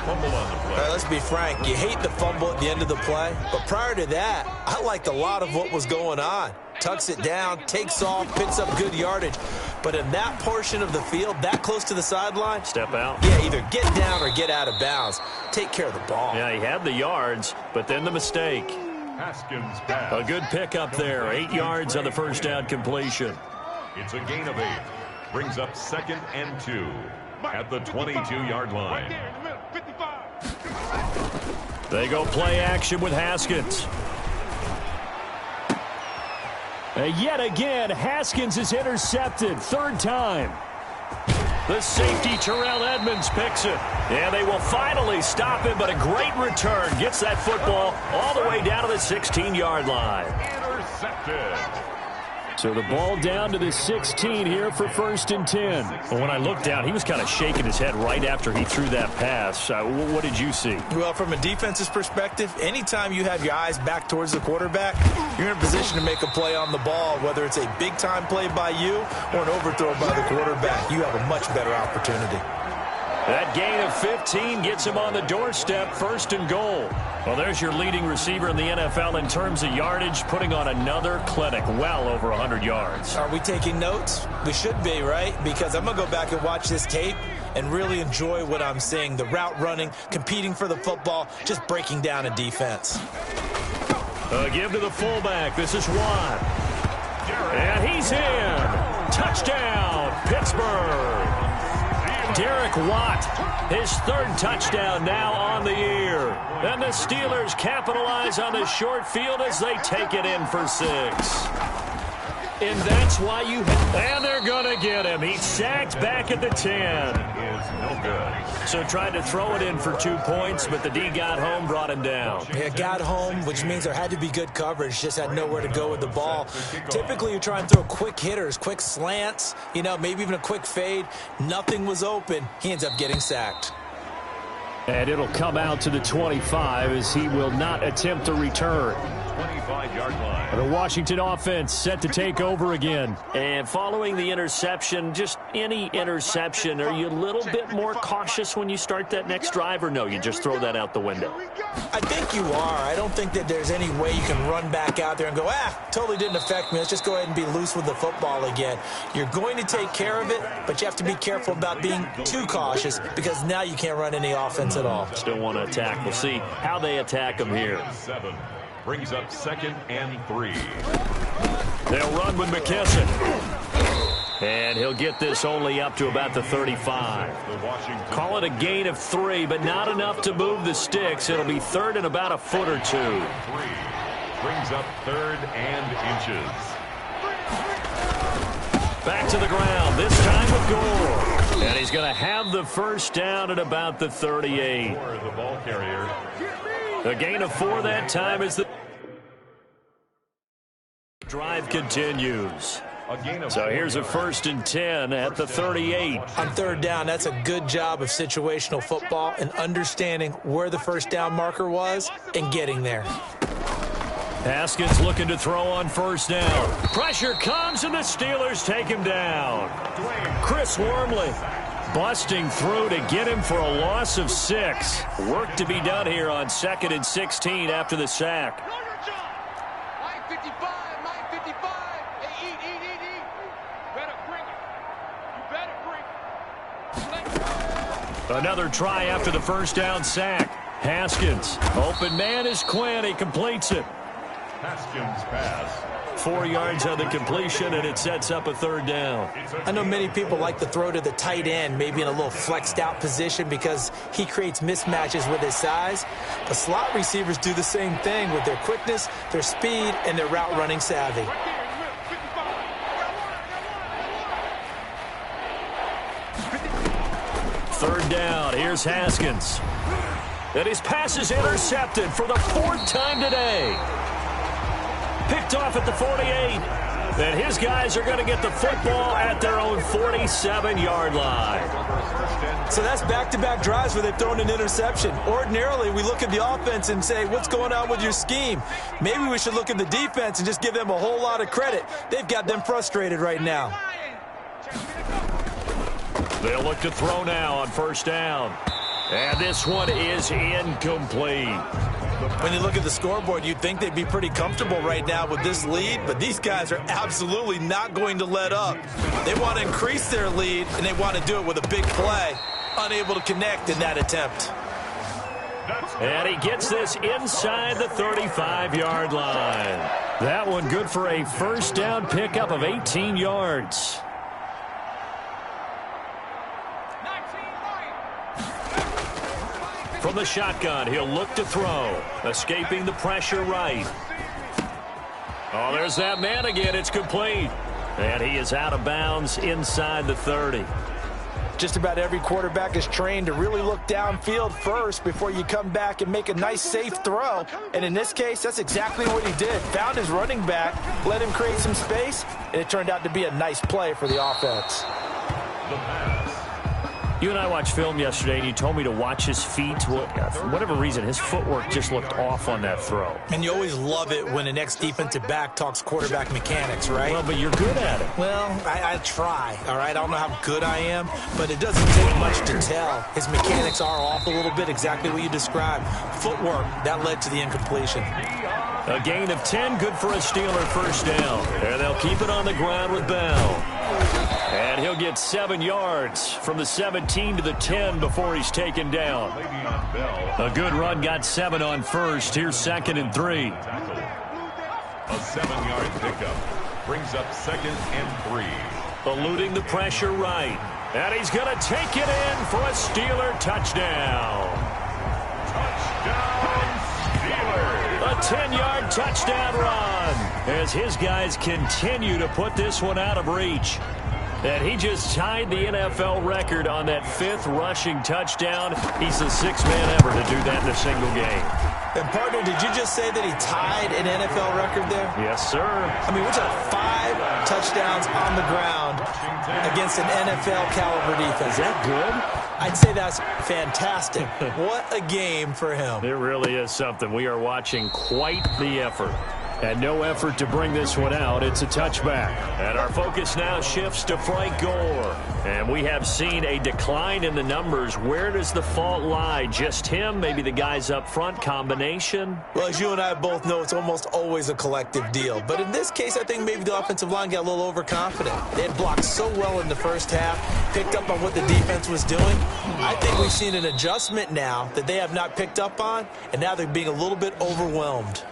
Fumble on the play. All right, let's be frank. You hate the fumble at the end of the play. But prior to that, I liked a lot of what was going on. Tucks it down, takes off, picks up good yardage. But in that portion of the field, that close to the sideline, step out. Yeah, either get down or get out of bounds. Take care of the ball. Yeah, he had the yards, but then the mistake. Haskins pass. A good pickup there. 8 yards on the 1st down completion. It's a gain of 8. Brings up 2nd and 2 at the 22-yard line. Right there in the middle, 55. They go play action with Haskins. Yet again, Haskins is intercepted. 3rd time. The safety, Terrell Edmonds, picks it. And they will finally stop him, but a great return. Gets that football all the way down to the 16-yard line. Intercepted. So the ball down to the 16 here for 1st and 10. Well, when I looked down, he was kind of shaking his head right after he threw that pass. What did you see? Well, from a defense's perspective, anytime you have your eyes back towards the quarterback, you're in a position to make a play on the ball, whether it's a big-time play by you or an overthrow by the quarterback. You have a much better opportunity. That gain of 15 gets him on the doorstep, 1st and goal. Well, there's your leading receiver in the NFL in terms of yardage, putting on another clinic, well over 100 yards. Are we taking notes? We should be, right? Because I'm going to go back and watch this tape and really enjoy what I'm seeing. The route running, competing for the football, just breaking down a defense. Give to the fullback. This is Watt. And he's in. Touchdown, Pittsburgh. Derek Watt, his 3rd touchdown now on the year. And the Steelers capitalize on the short field as they take it in for 6. And that's why you have... And they're going to get him. He's sacked back at the 10. Is no good. So tried to throw it in for 2 points, but the D got home, brought him down. Yeah, got home, which means there had to be good coverage. Just had nowhere to go with the ball. Typically, you try and throw quick hitters, quick slants, maybe even a quick fade. Nothing was open. He ends up getting sacked. And it'll come out to the 25 as he will not attempt to return. 25-yard line. The Washington offense set to take over again. And following the interception, just any interception, are you a little bit more cautious when you start that next drive, or no, you just throw that out the window? I think you are. I don't think that there's any way you can run back out there and go, totally didn't affect me. Let's just go ahead and be loose with the football again. You're going to take care of it, but you have to be careful about being too cautious because now you can't run any offense at all. Still want to attack. We'll see how they attack him here. 7 brings up 2nd and 3. They'll run with McKesson. And he'll get this only up to about the 35. Call it a gain of 3, but not enough to move the sticks. It'll be 3rd and about a foot or 2. 3 brings up 3rd and inches. Back to the ground, this time with Gore. And he's going to have the 1st down at about the 38. The ball carrier. A gain of 4 that time as the drive continues. So here's a 1st and 10 at the 38. On 3rd down, that's a good job of situational football and understanding where the 1st down marker was and getting there. Haskins looking to throw on 1st down. Pressure comes and the Steelers take him down. Chris Wormley busting through to get him for a loss of 6. Work to be done here on 2nd and 16 after the sack. Another try after the 1st down sack. Haskins, open man is Quinn. He completes it. Haskins pass. 4 yards on the completion, and it sets up a 3rd down. I know many people like to throw to the tight end, maybe in a little flexed out position because he creates mismatches with his size. But slot receivers do the same thing with their quickness, their speed, and their route running savvy. Third down, here's Haskins. And his pass is intercepted for the 4th time today. Picked off at the 48. And his guys are going to get the football at their own 47-yard line. So that's back-to-back drives where they've thrown an interception. Ordinarily, we look at the offense and say, what's going on with your scheme? Maybe we should look at the defense and just give them a whole lot of credit. They've got them frustrated right now. They'll look to throw now on 1st down. And this one is incomplete. When you look at the scoreboard, you'd think they'd be pretty comfortable right now with this lead, but these guys are absolutely not going to let up. They want to increase their lead, and they want to do it with a big play. Unable to connect in that attempt. And he gets this inside the 35-yard line. That one good for a 1st down pickup of 18 yards. From the shotgun, he'll look to throw. Escaping the pressure right. Oh, there's that man again. It's complete. And he is out of bounds inside the 30. Just about every quarterback is trained to really look downfield first before you come back and make a nice, safe throw. And in this case, that's exactly what he did. Found his running back, let him create some space, and it turned out to be a nice play for the offense. The pass. You and I watched film yesterday, and you told me to watch his feet. Well, for whatever reason, his footwork just looked off on that throw. And you always love it when the next defensive back talks quarterback mechanics, right? Well, but you're good at it. Well, I try, all right? I don't know how good I am, but it doesn't take much to tell. His mechanics are off a little bit, exactly what you described. Footwork, that led to the incompletion. A gain of 10, good for a Steeler first down. And they'll keep it on the ground with Bell. And he'll get 7 yards from the 17 to the 10 before he's taken down. A good run, got 7 on first. Here's 2nd and 3. A 7-yard pickup brings up 2nd and 3. Eluding the pressure right. And he's going to take it in for a Steeler touchdown. Touchdown, Steelers! A 10-yard touchdown run as his guys continue to put this one out of reach. And he just tied the NFL record on that 5th rushing touchdown. He's the 6th man ever to do that in a single game. And, partner, did you just say that he tied an NFL record there? Yes, sir. I mean, we're talking 5 touchdowns on the ground against an NFL-caliber defense. Is that good? I'd say that's fantastic. What a game for him. It really is something. We are watching quite the effort. And no effort to bring this one out. It's a touchback. And our focus now shifts to Frank Gore. And we have seen a decline in the numbers. Where does the fault lie? Just him? Maybe the guys up front? Combination? Well, as you and I both know, it's almost always a collective deal. But in this case, I think maybe the offensive line got a little overconfident. They had blocked so well in the first half, picked up on what the defense was doing. I think we've seen an adjustment now that they have not picked up on, and now they're being a little bit overwhelmed.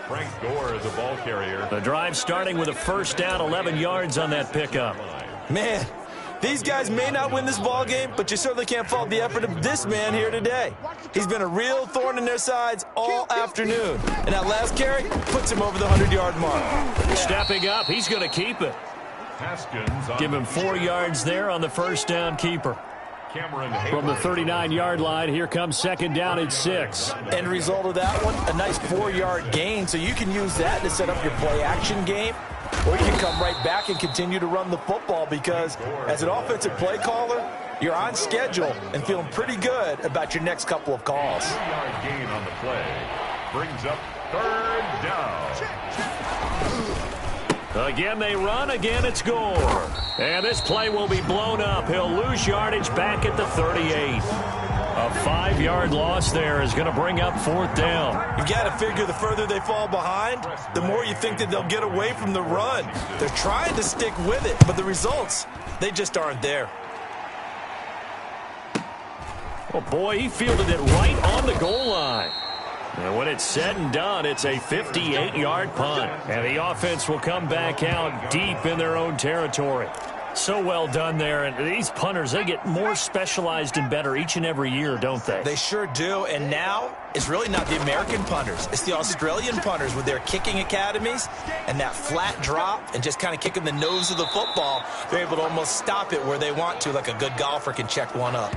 Frank Gore is a ball carrier. The drive starting with a first down, 11 yards on that pickup. Man, these guys may not win this ball game, but you certainly can't fault the effort of this man here today. He's been a real thorn in their sides all afternoon. And that last carry puts him over the 100-yard mark. Stepping up, he's going to keep it. Haskins Give him 4 yards there on the first down keeper. From the 39-yard line, here comes 2nd down and 6. End result of that one, a nice 4-yard gain, so you can use that to set up your play-action game, or you can come right back and continue to run the football because as an offensive play caller, you're on schedule and feeling pretty good about your next couple of calls. 3-yard gain on the play brings up 3rd down. Again they run, again it's Gore. And this play will be blown up. He'll lose yardage back at the 38. A 5-yard loss there is going to bring up 4th down. You got to figure the further they fall behind, the more you think that they'll get away from the run. They're trying to stick with it, but the results, they just aren't there. Oh, boy, he fielded it right on the goal line. And when it's said and done, it's a 58-yard punt. And the offense will come back out deep in their own territory. So well done there. And these punters, they get more specialized and better each and every year, don't they? They sure do. And now it's really not the American punters. It's the Australian punters with their kicking academies and that flat drop and just kind of kicking the nose of the football. They're able to almost stop it where they want to, like a good golfer can check one up.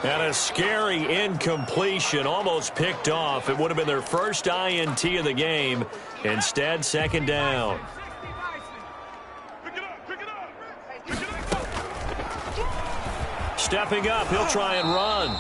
And a scary incompletion, almost picked off. It would have been their first INT of the game. Instead, 2nd down. Stepping up, he'll try and run.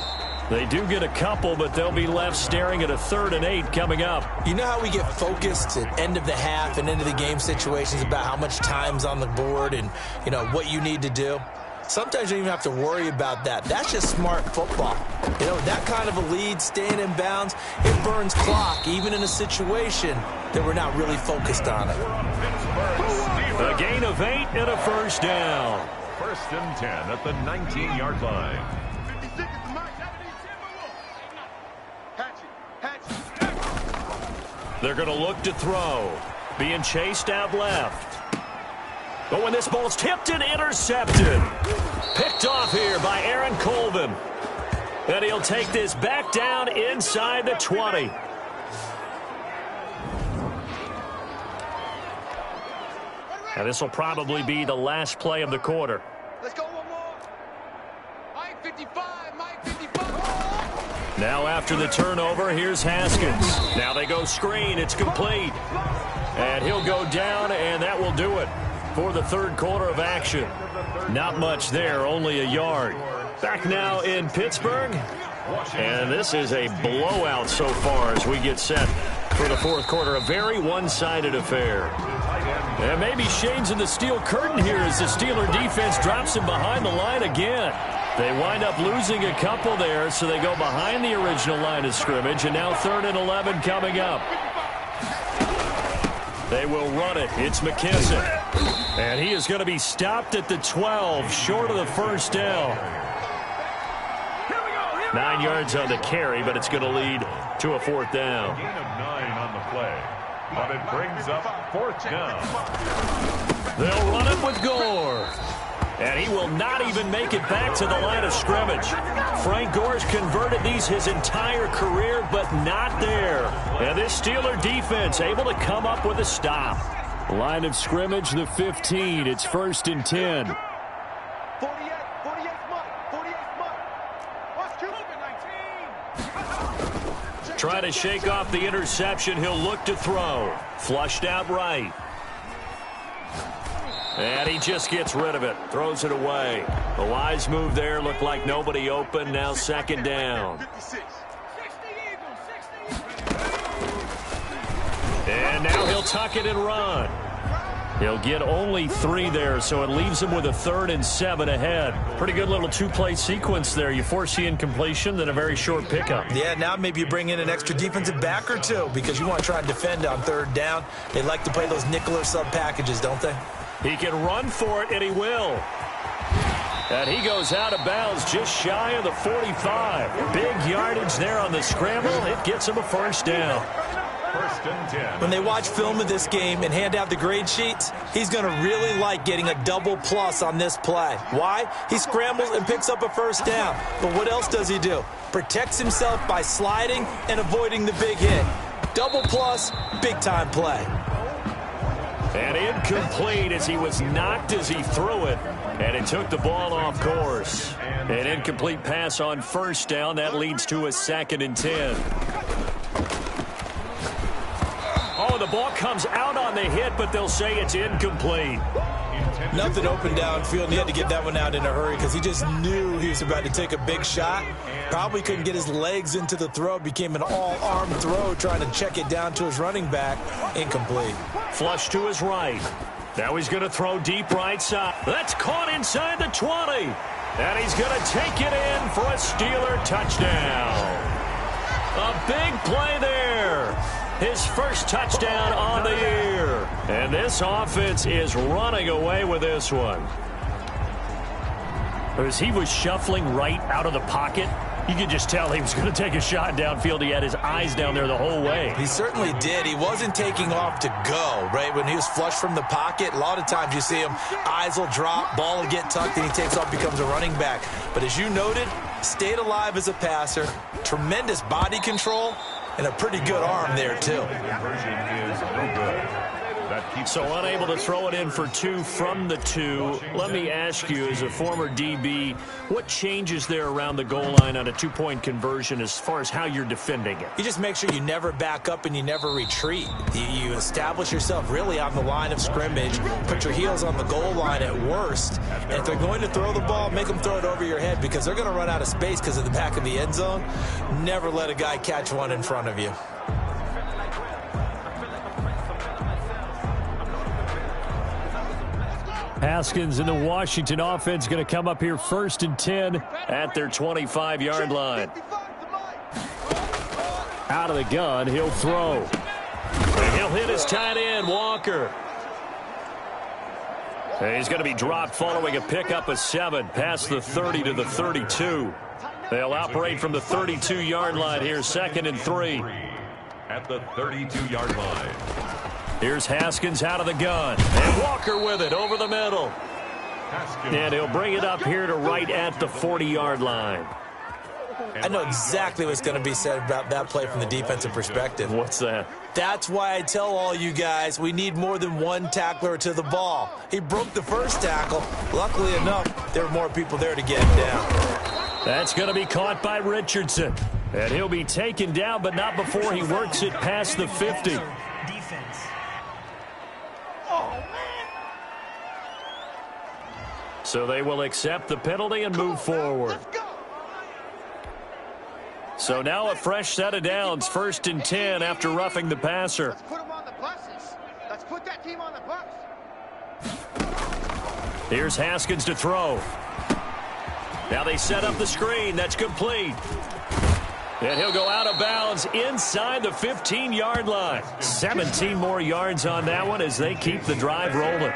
They do get a couple, but they'll be left staring at a 3rd and 8 coming up. You know how we get focused at end of the half and end of the game situations about how much time's on the board and, you know, what you need to do? Sometimes you don't even have to worry about that. That's just smart football. You know, that kind of a lead, staying in bounds, it burns clock, even in a situation that we're not really focused on it. A gain of 8 and a first down. 1st and 10 at the 19-yard line. They're going to look to throw. Being chased out left. But when this ball's tipped and intercepted. Picked off here by Aaron Colvin. And he'll take this back down inside the 20. And this will probably be the last play of the quarter. Let's go one more. Now after the turnover, here's Haskins. Now they go screen. It's complete. And he'll go down, and that will do it for the third quarter of action. Not much there, only a yard. Back now in Pittsburgh. And this is a blowout so far as we get set for the fourth quarter. A very one-sided affair. And maybe Shane's in the steel curtain here as the Steeler defense drops him behind the line again. They wind up losing a couple there, so they go behind the original line of scrimmage, and now 3rd and 11 coming up. They will run it. It's McKissick. And he is going to be stopped at the 12, short of the first down. 9 yards on the carry, but it's going to lead to a 4th down. Gain of 9 on the play, but it brings up 4th down. They'll run it with Gore. And he will not even make it back to the line of scrimmage. Frank Gore's converted these his entire career, but not there. And this Steeler defense able to come up with a stop. Line of scrimmage, the 15. It's 1st and 10. Try to shake off the interception. He'll look to throw. Flushed out right. And he just gets rid of it. Throws it away. A wise move there. Looked like nobody open. Now 2nd down. And now he'll tuck it and run. He'll get only 3 there, so it leaves him with a 3rd and 7 ahead. Pretty good little 2-play sequence there. You force the incompletion, then a very short pickup. Yeah, now maybe you bring in an extra defensive back or two because you want to try and defend on 3rd down. They like to play those nickel or sub packages, don't they? He can run for it, and he will. And he goes out of bounds just shy of the 45. Big yardage there on the scramble. It gets him a 1st down. 1st and 10. When they watch film of this game and hand out the grade sheets, he's going to really like getting a double plus on this play. Why? He scrambles and picks up a 1st down. But what else does he do? Protects himself by sliding and avoiding the big hit. Double plus, big-time play. And incomplete as he was knocked as he threw it. And it took the ball off course. An incomplete pass on 1st down. That leads to a 2nd and 10. Oh, the ball comes out on the hit, but they'll say it's incomplete. Nothing open downfield, and he had to get that one out in a hurry because he just knew he was about to take a big shot. Probably couldn't get his legs into the throw. Became an all-arm throw trying to check it down to his running back. Incomplete. Flush to his right. Now he's going to throw deep right side. That's caught inside the 20. And he's going to take it in for a Steeler touchdown. A big play there. His first touchdown on the year. And this offense is running away with this one. As he was shuffling right out of the pocket, you could just tell he was going to take a shot downfield. He had his eyes down there the whole way. He certainly did. He wasn't taking off to go, right? When he was flush from the pocket, a lot of times you see him, eyes will drop, ball will get tucked, and he takes off, becomes a running back. But as you noted, stayed alive as a passer, tremendous body control, and a pretty good arm there, too. Conversion is no good. So unable to throw it in for 2 from the 2. Let me ask you, as a former DB, what changes there around the goal line on a 2-point conversion as far as how you're defending it? You just make sure you never back up and you never retreat. You establish yourself really on the line of scrimmage, put your heels on the goal line at worst, and if they're going to throw the ball, make them throw it over your head because they're going to run out of space because of the back of the end zone. Never let a guy catch one in front of you. Haskins and the Washington offense going to come up here 1st and 10 at their 25-yard line. Out of the gun, he'll throw. And he'll hit his tight end, Walker. And he's going to be dropped following a pickup of 7 past the 30 to the 32. They'll operate from the 32-yard line here, 2nd and 3. At the 32-yard line. Here's Haskins out of the gun. And Walker with it over the middle. And he'll bring it up here to right at the 40-yard line. I know exactly what's going to be said about that play from the defensive perspective. What's that? That's why I tell all you guys we need more than one tackler to the ball. He broke the first tackle. Luckily enough, there were more people there to get him down. That's going to be caught by Richardson. And he'll be taken down, but not before he works it past the 50. Defense. So they will accept the penalty and move forward. So now a fresh set of downs, 1st and 10 after roughing the passer. Let's put them on the buses. Let's put that team on the bus. Here's Haskins to throw. Now they set up the screen. That's complete. And he'll go out of bounds inside the 15-yard line. 17 more yards on that one as they keep the drive rolling.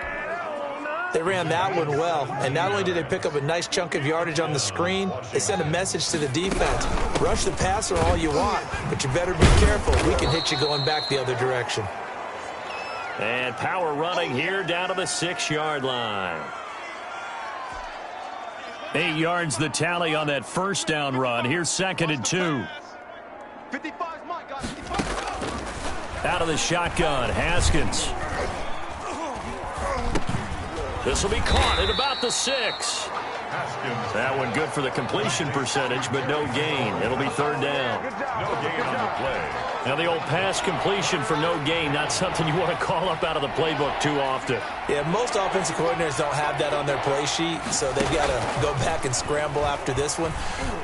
They ran that one well, and not only did they pick up a nice chunk of yardage on the screen, they sent a message to the defense. Rush the passer all you want, but you better be careful. We can hit you going back the other direction. And power running here down to the 6-yard line. 8 yards the tally on that first down run. Here's 2nd and 2. 55 is mine, guys. 55. Out of the shotgun, Haskins. This will be caught at about the 6. That one good for the completion percentage, but no gain. It'll be 3rd down. No gain on the play. Now the old pass completion for no gain, not something you want to call up out of the playbook too often. Yeah, most offensive coordinators don't have that on their play sheet, so they've got to go back and scramble after this one.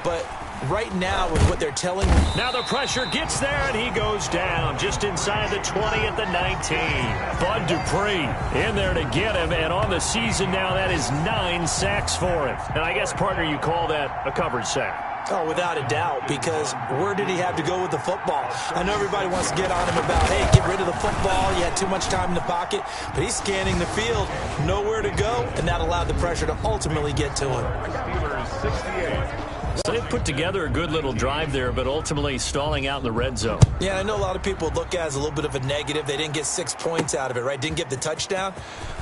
But right now, with what they're telling me. Now the pressure gets there, and he goes down just inside the 20 at the 19. Bud Dupree in there to get him, and on the season now, that is 9 sacks for him. And I guess, partner, you call that a coverage sack. Oh, without a doubt, because where did he have to go with the football? I know everybody wants to get on him about, hey, get rid of the football. You had too much time in the pocket. But he's scanning the field, nowhere to go, and that allowed the pressure to ultimately get to him. Steelers 68. So they put together a good little drive there, but ultimately stalling out in the red zone. Yeah, I know a lot of people look at it as a little bit of a negative. They didn't get 6 points out of it, right? Didn't get the touchdown.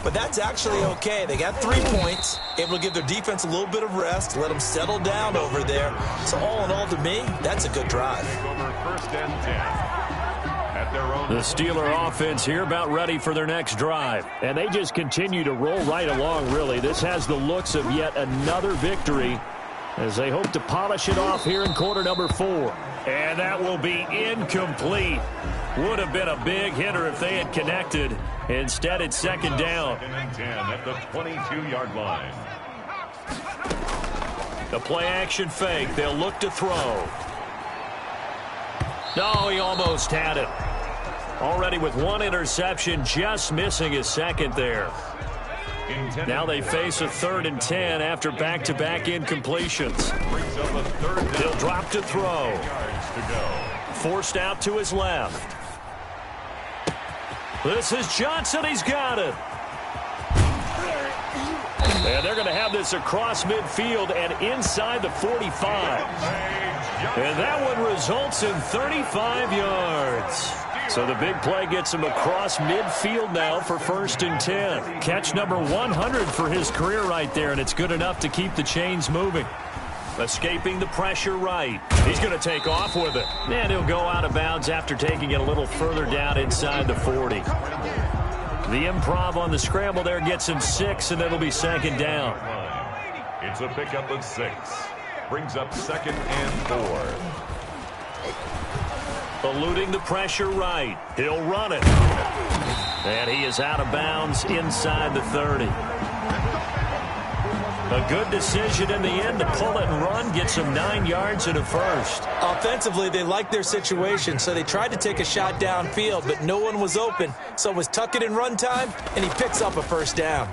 But that's actually okay. They got 3 points, able to give their defense a little bit of rest, let them settle down over there. So all in all, to me, that's a good drive. Over 1st and 10. At their own. The Steeler offense here about ready for their next drive. And they just continue to roll right along, really. This has the looks of yet another victory as they hope to polish it off here in quarter number 4. And that will be incomplete. Would have been a big hitter if they had connected. Instead, it's 2nd down. 2nd and 10 at the 22-yard line. The play-action fake. They'll look to throw. No, he almost had it. Already with 1 interception, just missing his 2nd there. Now they face a 3rd and 10 after back-to-back incompletions. Brings up a 3rd down. He'll drop to throw. Yards to go. Forced out to his left. This is Johnson. He's got it. And they're going to have this across midfield and inside the 45. And that one results in 35 yards. So the big play gets him across midfield now for 1st and 10. Catch number 100 for his career right there, and it's good enough to keep the chains moving. Escaping the pressure right. He's going to take off with it. And he'll go out of bounds after taking it a little further down inside the 40. The improv on the scramble there gets him 6, and it'll be 2nd down. It's a pickup of 6. Brings up 2nd and 4. Eluding the pressure right. He'll run it. And he is out of bounds inside the 30. A good decision in the end to pull it and run. Gets him 9 yards and a 1st. Offensively, they liked their situation, so they tried to take a shot downfield, but no one was open. So it was tuck it in run time, and he picks up a 1st down.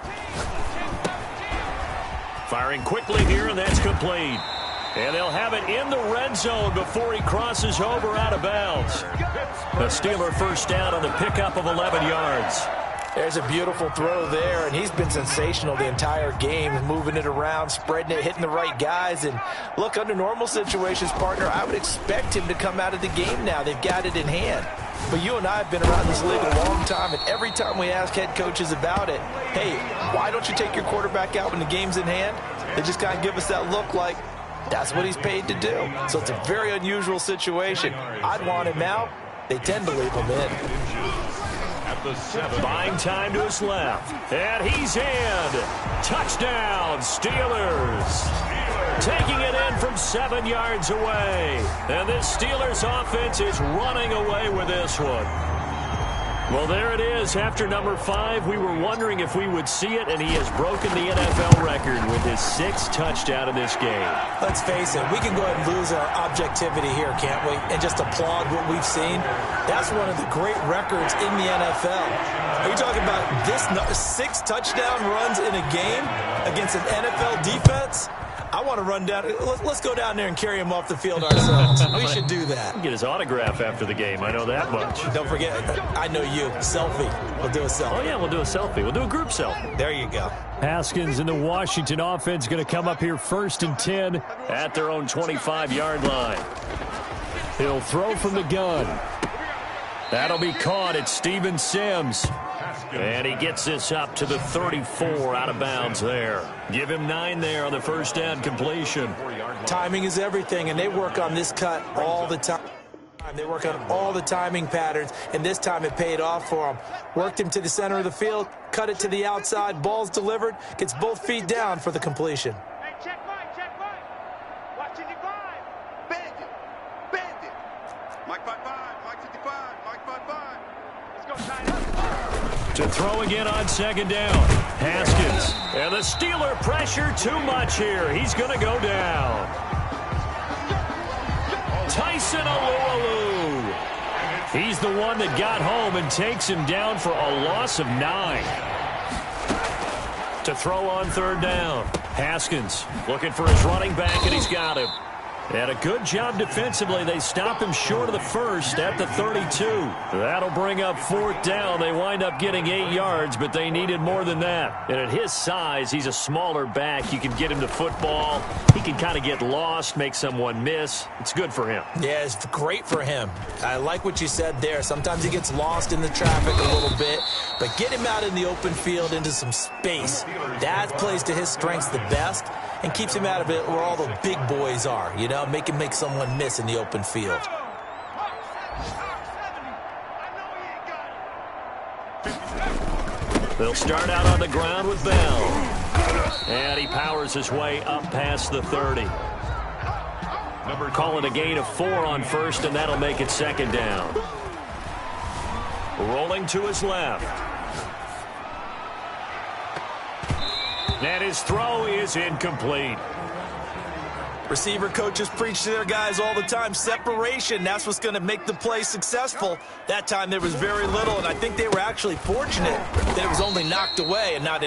Firing quickly here, and that's complete. And they'll have it in the red zone before he crosses over out of bounds. The Steeler 1st down on the pickup of 11 yards. There's a beautiful throw there, and he's been sensational the entire game, moving it around, spreading it, hitting the right guys. And look, under normal situations, partner, I would expect him to come out of the game now. They've got it in hand. But you and I have been around this league a long time, and every time we ask head coaches about it, hey, why don't you take your quarterback out when the game's in hand? They just kind of give us that look like, that's what he's paid to do. So it's a very unusual situation. I'd want him out. They tend to leave him in. Buying time to his left. And he's in. Touchdown, Steelers. taking it in from 7 yards away. And this Steelers offense is running away with this one. Well, there it is. After number 5, we were wondering if we would see it, and he has broken the NFL record with his 6th touchdown in this game. Let's face it, we can go ahead and lose our objectivity here, can't we? And just applaud what we've seen. That's one of the great records in the NFL. Are you talking about this 6 touchdown runs in a game against an NFL defense? I want to run down. Let's go down there and carry him off the field ourselves. We should do that. Get his autograph after the game. I know that much. Don't forget, I know you. Selfie. We'll do a selfie. Oh, yeah, we'll do a selfie. We'll do a group selfie. There you go. Haskins and the Washington offense going to come up here 1st and 10 at their own 25-yard line. He'll throw from the gun. That'll be caught. It's Steven Sims. And he gets this up to the 34 out of bounds there. Give him 9 there on the first down completion. Timing is everything, and they work on this cut all the time. They work on all the timing patterns, and this time it paid off for him. Worked him to the center of the field, cut it to the outside, ball's delivered, gets both feet down for the completion. Hey, check right. Watching you vibe. Bandit. Mike 5-5, Mike 55, Mike 5-5. Let's go, tight up. To throw again on 2nd down. Haskins. And the Steeler pressure too much here. He's going to go down. Tyson Alualu. He's the one that got home and takes him down for a loss of 9. To throw on 3rd down. Haskins looking for his running back, and he's got him. And a good job defensively. They stop him short of the first at the 32. That'll bring up 4th down. They wind up getting 8 yards, but they needed more than that. And at his size, he's a smaller back. You can get him to football. He can kind of get lost, make someone miss. It's good for him. Yeah, it's great for him. I like what you said there. Sometimes he gets lost in the traffic a little bit, but get him out in the open field into some space. That plays to his strengths the best and keeps him out of it where all the big boys are, you know, make him make someone miss in the open field. They'll start out on the ground with Bell. And he powers his way up past the 30. Calling a gain of 4 on 1st, and that'll make it 2nd down. Rolling to his left. And his throw is incomplete. Receiver coaches preach to their guys all the time. Separation, that's what's going to make the play successful. That time there was very little, and I think they were actually fortunate that it was only knocked away and not